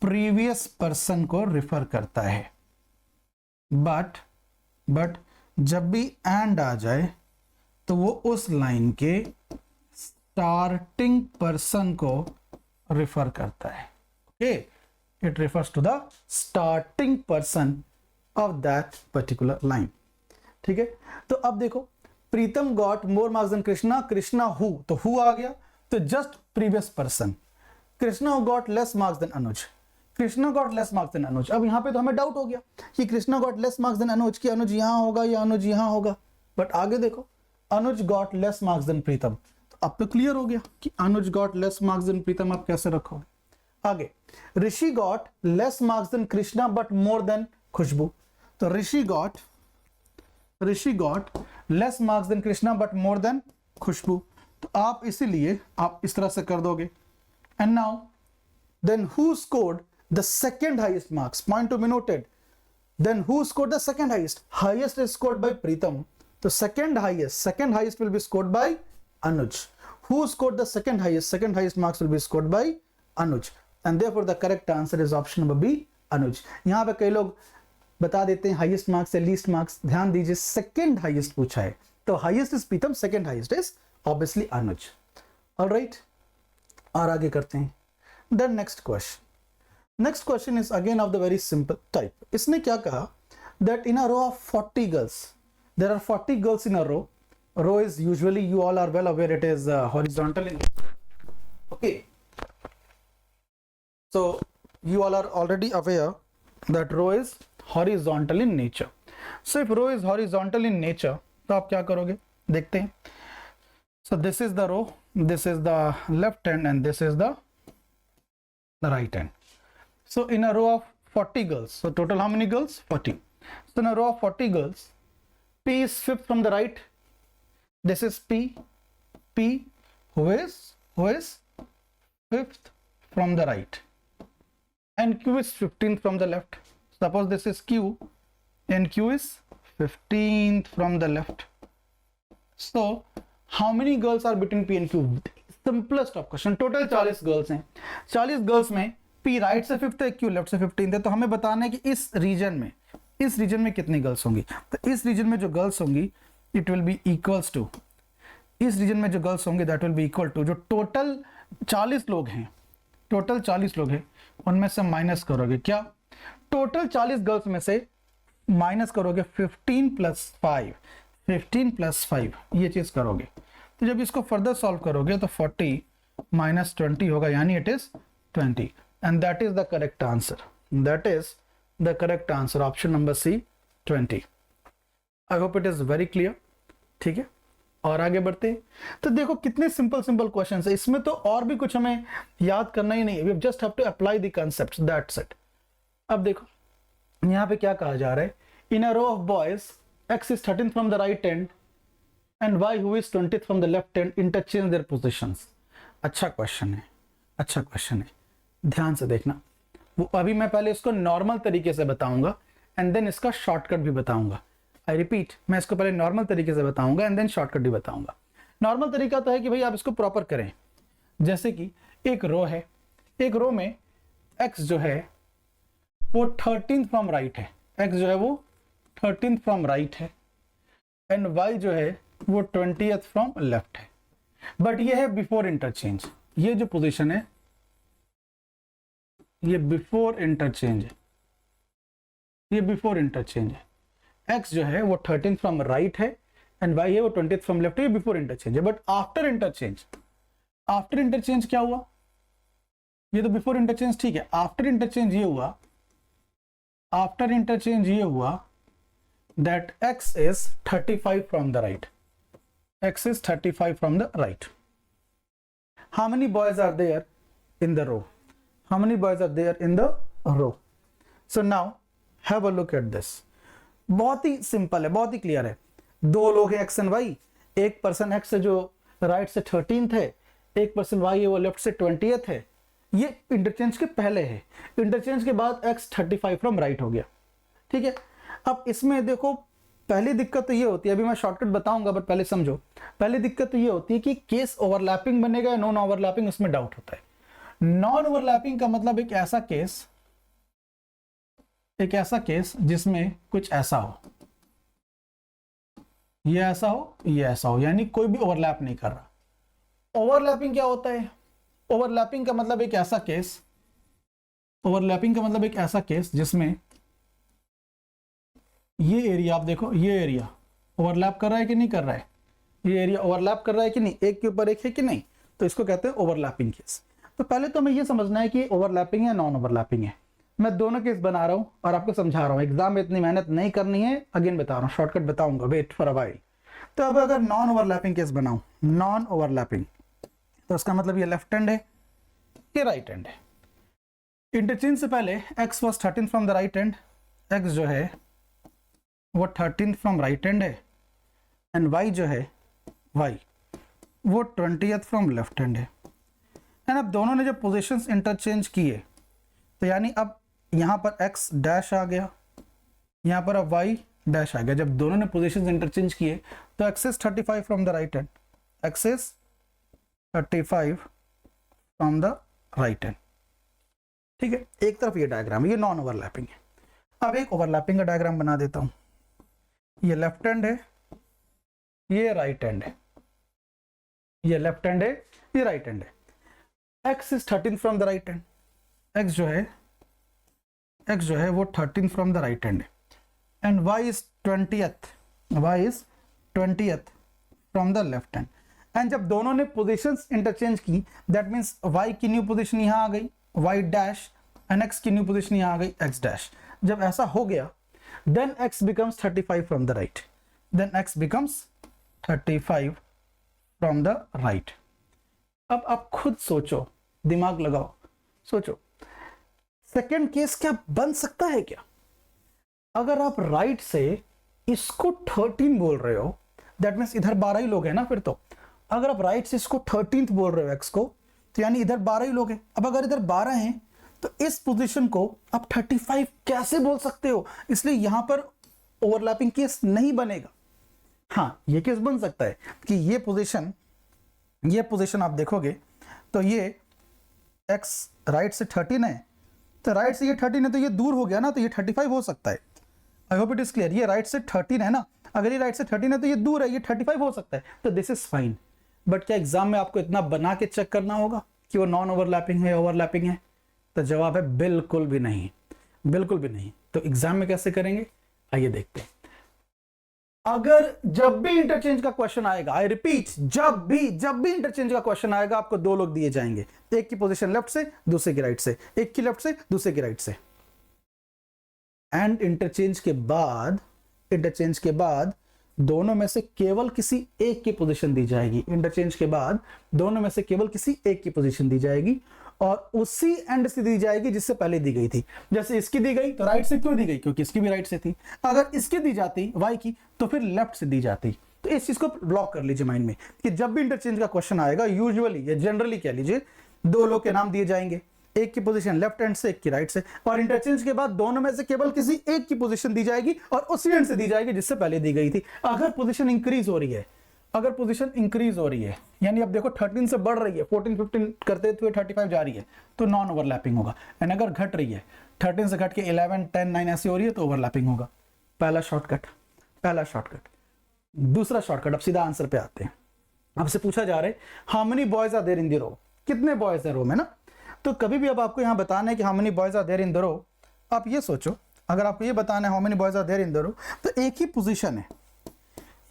प्रीवियस पर्सन को रिफर करता है. बट जब भी एंड आ जाए तो वो उस लाइन के स्टार्टिंग पर्सन को रिफर करता है. Okay, it refers to the starting person of that particular line. ठीक है. तो अब देखो Pritam got more marks than Krishna. Krishna who, तो हु आ गया, तो just previous person. Krishna got less marks than Anuj. Krishna got less marks than Anuj. अब यहां पे तो हमें डाउट हो गया कि Krishna got less marks than Anuj, कि अनुज यहां होगा या अनुज यहां होगा. बट आगे देखो Anuj got less marks than Pritam. तो अब तो क्लियर हो गया कि Anuj got less marks than Pritam. आप कैसे रखोगे. आगे Rishi got less marks than Krishna but more than Khushboo. तो Rishi got less marks than Krishna but more than Khushboo. तो आप इसीलिए आप इस तरह से कर दोगे. And now then who scored the second highest marks. Point to be noted. Then who scored the second highest. Highest is scored by Pritam, तो second highest will be scored by Anuj. Who scored the second highest marks will be scored by Anuj, and therefore the correct answer is option number B, Anuj. यहां पे कई लोग बता देते हैं हाईएस्ट मार्क्स से लीस्ट मार्क्स. ध्यान दीजिए सेकंड हाईएस्ट पूछा है, तो highest is Pritam, second highest is obviously Anuj. Alright, और आगे करते हैं. Then next question is again of the very simple type. इसने क्या कहा, that in a row of 40 girls, there are 40 girls in a row. Row is usually, you all are well aware, it is horizontal in. Okay, so you all are already aware that row is horizontal in nature. So if row is horizontal in nature, तो आप क्या करोगे, देखते हैं. So this is the row, this is the left hand and this is the right hand. So in a row of 40 girls, so total how many girls? 40. So in a row of 40 girls, P is fifth from the right. This is P, who is fifth from the right. and q is 15th from the left. Suppose this is q and q is 15th from the left. So how many girls are between p and q? Simplest of question. Total 40 girls हैं. 40 गर्ल्स में p राइट से 5th है, q लेफ्ट से 15th है. तो हमें बताना है कि इस रीजन में कितनी गर्ल्स होंगी. तो इस रीजन में जो गर्ल्स होंगी it will be equals to, इस रीजन में जो गर्ल्स होंगे that will be equal to, जो टोटल 40 लोग हैं, टोटल 40 लोग हैं उनमें से माइनस करोगे क्या, टोटल 40 गर्ल्स में से माइनस करोगे 15 प्लस 5, 15 प्लस 5 ये चीज करोगे. तो जब इसको फर्दर सॉल्व करोगे तो 40 माइनस 20 होगा, यानी it is 20. And that is the correct answer. That is the correct answer. Option number C 20. I hope it is very clear. ठीक है, और आगे बढ़ते हैं. तो देखो कितने सिंपल क्वेश्चन है. इसमें तो और भी कुछ हमें याद करना ही नहीं है. We just have to apply the concepts, that's it. अब देखो यहाँ पे क्या कहा जा रहा है. In a row of boys x is 13th from the right end and y who is 20th from the left end interchange their positions. अच्छा क्वेश्चन है, अच्छा क्वेश्चन है, ध्यान से देखना. वो अभी मैं पहले इसको नॉर्मल तरीके से बताऊंगा एंड देन इसका शॉर्टकट भी बताऊंगा. आई रिपीट, मैं इसको पहले नॉर्मल तरीके से बताऊंगा एंड देन शॉर्टकट भी बताऊंगा. नॉर्मल तरीका तो है कि भाई आप इसको प्रॉपर करें. जैसे कि एक रो है, एक रो में x जो है वो 13th फ्रॉम राइट है, x जो है वो 13th फ्रॉम राइट है एंड y जो है वो 20th फ्रॉम लेफ्ट है. बट ये है बिफोर इंटरचेंज. ये जो पोजीशन है ये बिफोर इंटरचेंज है, ये बिफोर इंटरचेंज है. x जो है वो 13th फ्रॉम राइट है एंड y है वो 20th फ्रॉम लेफ्ट है. ये बिफोर इंटरचेंज है. But after interchange, after interchange क्या हुआ, ये तो बिफोर इंटरचेंज ठीक है. आफ्टर इंटरचेंज ये हुआ, आफ्टर इंटरचेंज ये हुआ that x is 35 from the right. X is 35 from the right. How many boys are there in the row? How many boys are there in the row? So now have a look at this. बहुत ही सिंपल है, बहुत ही क्लियर है. दो लोग हैं x and y. एक पर्सन x से जो राइट से 13th है, एक पर्सन y है वो लेफ्ट से 20th है. ये इंटरचेंज के पहले है. इंटरचेंज के बाद x 35 फ्रॉम राइट हो गया. ठीक है. अब इसमें देखो पहली दिक्कत तो ये होती है, अभी मैं शॉर्टकट बताऊंगा बट पहले समझो. पहली दिक्कत तो ये होती है कि केस ओवरलैपिंग बनेगा या नॉन ओवरलैपिंग, उसमें डाउट होता है. नॉन ओवरलैपिंग का मतलब एक ऐसा केस जिसमें कुछ ऐसा हो, ये ऐसा हो, ये ऐसा हो, यानी कोई भी ओवरलैप नहीं कर रहा. ओवरलैपिंग क्या होता है, ओवरलैपिंग का मतलब एक ऐसा केस, ओवरलैपिंग का मतलब एक ऐसा केस जिसमें ये एरिया, आप देखो ये एरिया ओवरलैप कर रहा है कि नहीं कर रहा है, ये एरिया ओवरलैप कर रहा है कि नहीं, एक के ऊपर एक है कि नहीं, तो इसको कहते हैं ओवरलैपिंग केस. तो पहले तो हमें ये समझना है कि ओवरलैपिंग है नॉन ओवरलैपिंग है. मैं दोनों केस बना रहा हूँ और आपको समझा रहा हूँ. एग्जाम में इतनी मेहनत नहीं करनी है, अगेन बता रहा हूँ, शॉर्टकट बताऊंगा, वेट फॉर अ व्हाइल. तो अब अगर नॉन ओवरलैपिंग केस बनाऊं, नॉन ओवरलैपिंग, तो उसका मतलब ये लेफ्ट हैंड है, ये राइट हैंड है. इंटरचेंज से पहले x was 13 from the right hand, x जो है वो 13th फ्रॉम राइट हैंड है एंड y जो है y वो 20th फ्रॉम लेफ्ट हैंड है. एंड अब दोनों ने जब पोजीशंस इंटरचेंज किए तो यानी अब यहाँ पर x डैश आ गया, यहाँ पर अब y डैश आ गया. जब दोनों ने पोजीशंस इंटरचेंज किए तो x is 35 from the right hand, x is 35 from the right hand. ठीक है, एक तरफ ये डायग्राम है, ये नॉन ओवरलैपिंग है. अब एक ओवरलैपिंग का डायग्राम बना देता हूं. ये लेफ्ट हैंड है, ये राइट हैंड है, ये लेफ्ट हैंड है, ये राइट हैंड है. x is 13 from the right hand, x जो है वो 13 फ्रॉम द राइट हैंड है and y is 20th from the left hand. And जब दोनों ने पोजीशंस इंटरचेंज की दैट मींस y की न्यू पोजीशन यहां आ गई y डैश एंड x की न्यू पोजीशन यहां आ गई x डैश. जब ऐसा हो गया then x becomes 35 from the right, then x becomes 35 from the right. अब आप खुद सोचो, दिमाग लगाओ, सोचो सेकेंड केस क्या बन सकता है क्या. अगर आप राइट से इसको 13 बोल रहे हो दैट मीन्स इधर 12 ही लोग हैं ना. फिर तो अगर आप राइट से इसको 13th बोल रहे हो x को, तो यानी इधर 12 ही लोग हैं. अब अगर इधर 12 हैं तो इस पोजीशन को आप 35 कैसे बोल सकते हो, इसलिए यहां पर ओवरलैपिंग केस नहीं बनेगा। हाँ, ये केस बन सकता है कि ये पोजीशन आप देखोगे तो ये x राइट से 13 है, तो राइट से ये 13 है तो ये दूर हो गया ना, तो ये 35 हो सकता है। आई होप इट इज क्लियर। ये राइट से 13 है ना, अगर ये राइट से 13 है तो ये दूर है, ये 35 हो सकता है, तो दिस इज फाइन। बट क्या एग्जाम में आपको इतना बना के चेक करना होगा कि वो नॉन ओवरलैपिंग है, ओवरलैपिंग है? तो जवाब है बिल्कुल भी नहीं, बिल्कुल भी नहीं। तो एग्जाम में कैसे करेंगे, आइए देखते हैं। अगर जब भी इंटरचेंज का क्वेश्चन आएगा, आई रिपीट, जब भी इंटरचेंज का क्वेश्चन आएगा, आपको दो लोग दिए जाएंगे, एक की पोजीशन लेफ्ट से, दूसरे की राइट से, एक की लेफ्ट से, दूसरे की राइट से। एंड इंटरचेंज के बाद दोनों में से केवल किसी एक की पोजीशन दी जाएगी। इंटरचेंज के बाद दोनों में से केवल किसी एक की पोजीशन दी जाएगी और उसी एंड से दी जाएगी जिससे पहले दी गई थी। जैसे इसकी दी गई तो राइट से क्यों दी गई, क्योंकि इसकी भी राइट से थी। अगर इसकी दी जाती वाई की तो फिर लेफ्ट से दी जाती। तो इस चीज को ब्लॉक कर लीजिए माइंड में कि जब भी इंटरचेंज का क्वेश्चन आएगा, यूजुअली या जनरली कह लीजिए, दो लोग के नाम दिए जाएंगे, एक की पोजीशन लेफ्ट हैंड से, एक की राइट से, और इंटरचेंज के बाद दोनों में से केवल किसी एक की पोजीशन दी जाएगी और उसी एंड से दी जाएगी जिससे पहले दी गई थी। अगर पोजीशन इंक्रीज हो रही है, यानी अब देखो 13 से बढ़ रही है, 14 15 करते हुए 35 जा रही है, तो नॉन ओवरलैपिंग होगा। एंड अगर घट रही है, 13 से घट के 11 10 9 ऐसी हो रही है, तो ओवरलैपिंग होगा। पहला शॉर्टकट। दूसरा शॉर्टकट, अब सीधा आंसर पे आते हैं। आपसे पूछा जा रहा है how many boys are there in the row, कितने बॉयज है रो में ना। तो कभी भी अब आपको यहां बताना है कि how many boys are there in the row, आप ये सोचो, अगर आपको ये बताना है how many boys are there in the row, तो एक ही पोजीशन है,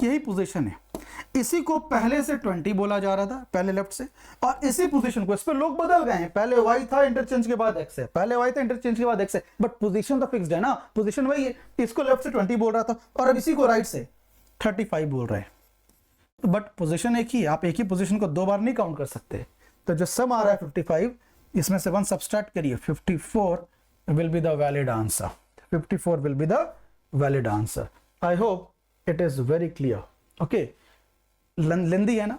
यही पोजीशन है। इसी को पहले से 20 बोला जा रहा था, पहले लेफ्ट से, और इसी पोजीशन को, इस पे लोग बदल गए हैं, पहले y था इंटरचेंज के बाद x है, पहले y था इंटरचेंज के बाद x है, बट पोजीशन तो फिक्स्ड है ना, पोजीशन वही है। इसको लेफ्ट से 20 बोल रहा था और अब इसी को राइट से 35 बोल रहे हैं, बट पोजीशन एक ही है, आप एक ही पोजीशन को दो बार नहीं काउंट कर सकते। तो जो सम आ रहा है 55, इसमें से 1 सब्सट्रैक्ट करिए, 54 will be the valid answer. 54 will be the valid answer. I hope it is very clear. Okay, लेंदी है ना,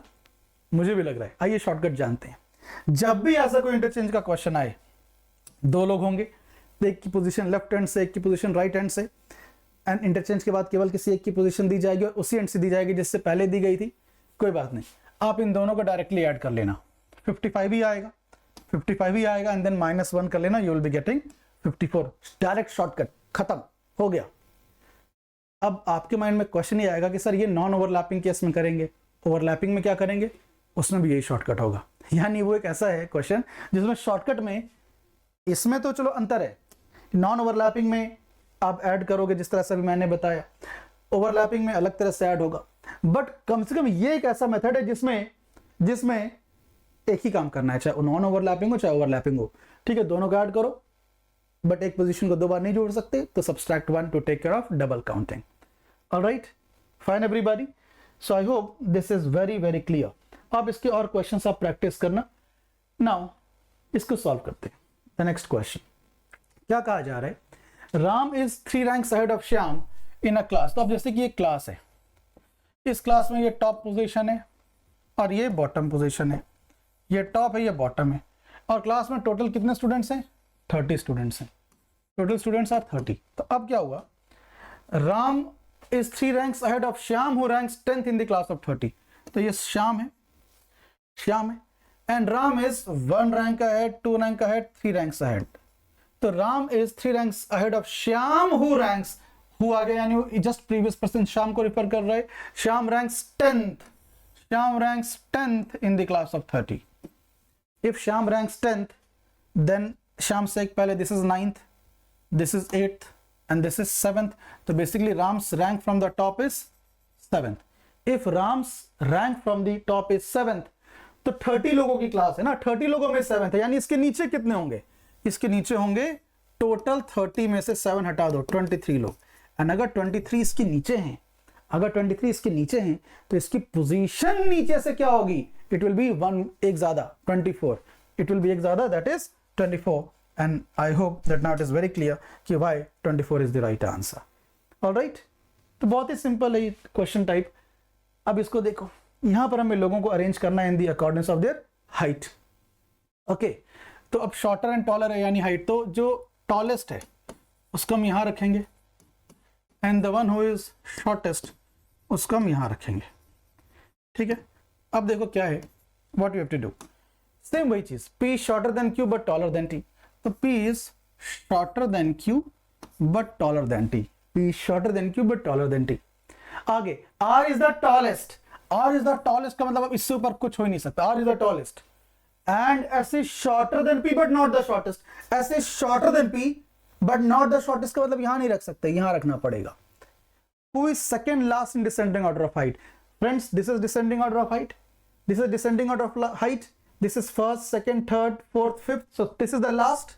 मुझे भी लग रहा है। आइए शॉर्टकट जानते हैं। जब भी ऐसा कोई इंटरचेंज का क्वेश्चन आए, दो लोग होंगे, एक की पोजीशन लेफ्ट हैंड से, एक की पोजीशन राइट हैंड से, एंड इंटरचेंज के बाद केवल किसी एक की पोजीशन दी जाएगी और उसी एंड से दी जाएगी जिससे पहले दी गई थी। कोई बात नहीं, आप इन दोनों को डायरेक्टली ऐड कर लेना, 55 ही आएगा एंड देन -1 कर लेना, you will be getting 54। Direct shortcut, खत्म हो गया। अब आपके माइंड में क्वेश्चन ये आएगा कि सर ये नॉन ओवरलैपिंग केस में करेंगे, ओवरलैपिंग में क्या करेंगे? उसमें भी यही शॉर्टकट होगा। यानी वो एक ऐसा है क्वेश्चन जिसमें शॉर्टकट में, इसमें तो चलो अंतर है, नॉन ओवरलैपिंग में आप ऐड करोगे जिस तरह से भी मैंने बताया, ओवरलैपिंग में अलग तरह से ऐड होगा, बट कम से कम ये एक ऐसा मेथड है जिसमें एक ही काम करना है, चाहे नॉन ओवरलैपिंग हो चाहे ओवरलैपिंग हो। ठीक है, दोनों को ऐड करो, बट एक पोजीशन को दो बार नहीं जोड़ सकते, तो subtract 1 to take care of double counting. Alright, fine everybody. So I hope this is very very clear. अब इसके और क्वेश्चंस आप प्रैक्टिस करना। नाउ इसको सॉल्व करते हैं। द नेक्स्ट क्वेश्चन क्या कहा जा रहा है? Ram is 3 ranks ahead of Shyam in a class. तो अब जैसे कि एक क्लास है, इस क्लास में ये टॉप पोजीशन है और ये बॉटम पोजीशन है, ये टॉप है ये बॉटम है, और क्लास में टोटल कितने स्टूडेंट्स हैं? 30 स्टूडेंट्स हैं। Total students are 30। तो अब क्या हुआ? Ram is 3 ranks ahead of Shyam who ranks 10th in the class of 30. तो ये श्याम है, and Ram is 1 rank ahead, 2 rank ahead, 3 ranks ahead. तो Ram is 3 ranks ahead of Shyam who ranks, who आ गया यानी just previous person श्याम को रिफर कर रहा है। Shyam ranks 10th in the class of 30. If Shyam ranks 10th, then Shyam से पहले this is 9th, this is 8th, and this is 7th. So basically Ram's rank from the top is 7th. If Ram's rank from the top is 7th, तो 30 लोगों की क्लास है ना, 30 लोगों में 7th है, यानी इसके नीचे कितने होंगे? इसके नीचे होंगे टोटल 30 में से 7 हटा दो, 23 लोग। एंड अगर 23 इसके नीचे हैं, तो इसकी पोजीशन नीचे से क्या होगी? इट विल बी 1 एक ज्यादा, 24। इट विल बी एक ज्यादा, that is 24। And I hope that now it is very clear कि why 24 is the right answer. All right? तो बहुत ही सिंपल है क्वेश्चन टाइप। अब इसको देखो, यहां पर हमें लोगों को अरेंज करना है in the according of their height. Okay, तो अब शॉर्टर एंड टॉलर है यानी हाइट, तो जो टॉलेस्ट है उसको हम यहां रखेंगे and the one who is shortest उसको हम यहां रखेंगे, ठीक है। अब देखो क्या है, what you have to do, same वही चीज, P is shorter than Q but taller than T, तो P is shorter than Q but taller than T, P is shorter than Q but taller than T। आगे R is the tallest, R is the tallest का मतलब अब इससे ऊपर कुछ हो ही नहीं सकता, R is the tallest and S is shorter than P but not the shortest, S is shorter than P but not the shortest का मतलब यहां नहीं रख सकते, यहां रखना पड़ेगा। Who is second last in descending order of height? Friends, this is descending order of height, this is descending order of height, this is first, second, third, fourth, fifth, so this is the last,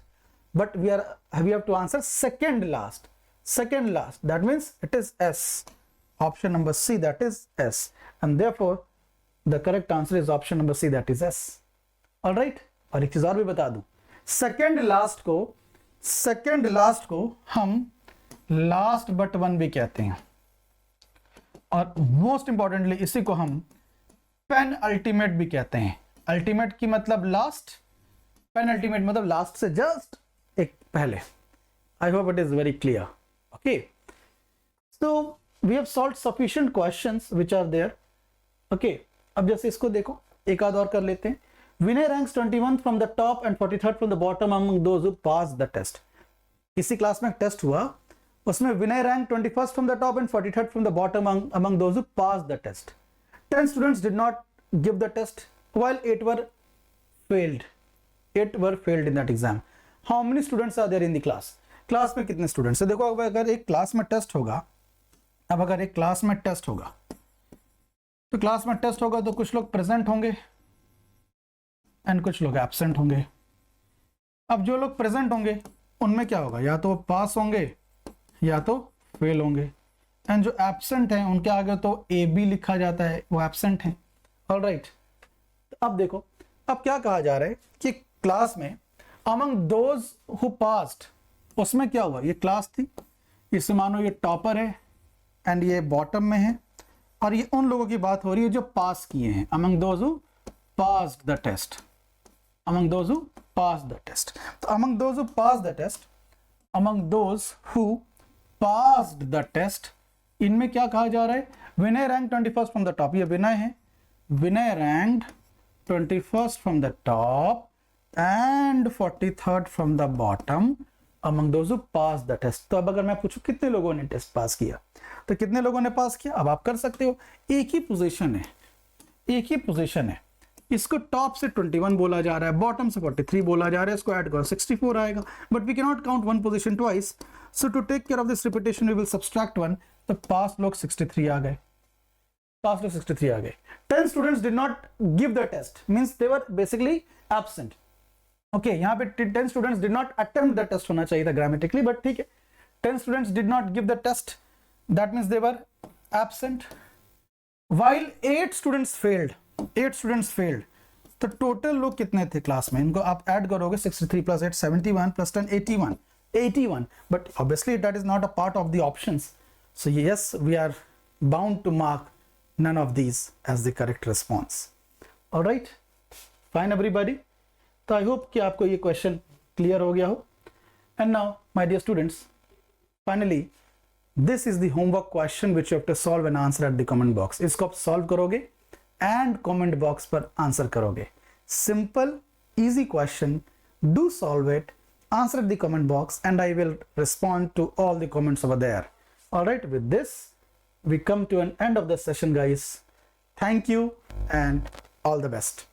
but we have to answer second last, second last, that means it is S, option number C, that is S, and therefore the correct answer is option number C, that is S। all right, और एक चीज और भी बता दूं, second last को हम last but one भी कहते हैं, और मोस्ट इंपॉर्टेंटली इसी को हम पेन अल्टीमेट भी कहते हैं। अल्टीमेट की मतलब लास्ट, पेन अल्टीमेट मतलब लास्ट से जस्ट एक पहले। I hope it is very clear. Okay, so we have solved sufficient questions which are there. Okay, अब जैसे इसको देखो, एक आध और कर लेते हैं। Vinay ranks 21 from the top and 43rd from the bottom among those who pass the test. इसी क्लास में एक टेस्ट हुआ, उसमें Vinay rank 21st from the top and 43rd from the bottom among those who pass the test. 10 students did not give the test while 8 were failed. 8 were failed in that exam. How many students are there in the class? Class में कितने स्टूडेंट्स है? देखो, अगर एक क्लास में टेस्ट होगा, अब अगर एक क्लास में टेस्ट होगा तो क्लास में टेस्ट होगा तो कुछ लोग प्रेजेंट होंगे एंड कुछ लोग एब्सेंट होंगे। अब जो लोग प्रेजेंट होंगे उनमें क्या होगा, या तो पास होंगे या तो फेल होंगे, एंड जो एब्सेंट हैं उनके आगे तो ए बी लिखा जाता है, वो एब्सेंट हैं। ऑल राइट, अब देखो, अब क्या कहा जा रहा है कि क्लास में अमंग दोज हु पास्ड, उसमें क्या हुआ, ये क्लास थी, इससे मानो ये टॉपर है एंड ये बॉटम में है, और ये उन लोगों की बात हो रही है जो पास किए हैं, among those who passed the test, among those who passed the test. तो among those who passed the test, among those who passed the test, इनमें क्या कहा जा रहा है, Vinay rank 21st from the top, ये विनय है, Vinay rank 21st from the top and 43rd from the bottom among those who pass the test. तो अब अगर मैं पूछूं कितने लोगों ने टेस्ट पास किया, तो कितने लोगों ने पास किया, अब आप कर सकते हो, एक ही पोजीशन है, एक ही पोजीशन है, इसको टॉप से 21 बोला जा रहा है, बॉटम से 43 बोला जा रहा है, इसको ऐड करो 64 आएगा, but we can not count one position twice, so to take care of this repetition we will subtract one. तो पास लोग 63 आ गए, पास लोग 63 आ गए। 10 students did not give the test, means they were basically absent. Okay, यहाँ पे 10 students did not attempt the test होना चाहिए था ग्रामेटिकली, बट ठीक है, 10 students did not give the test, that means they were absent, while 8 students failed, 8 students failed. तो टोटल लोग कितने थे क्लास में, इनको आप ऐड करोगे, 63 plus 8 71 plus 10 81, but obviously that is not a part of the options, so yes, we are bound to mark none of these as the correct response. All right, fine everybody, तो I hope कि आपको ये question clear हो गया हो। And now my dear students, finally this is the homework question which you have to solve and answer at the comment box। इसको आप solve करोगे and comment box पर answer करोगे। Simple easy question, do solve it, answer at the comment box, and I will respond to all the comments over there. All right, with this we come to an end of the session, guys. Thank you and all the best.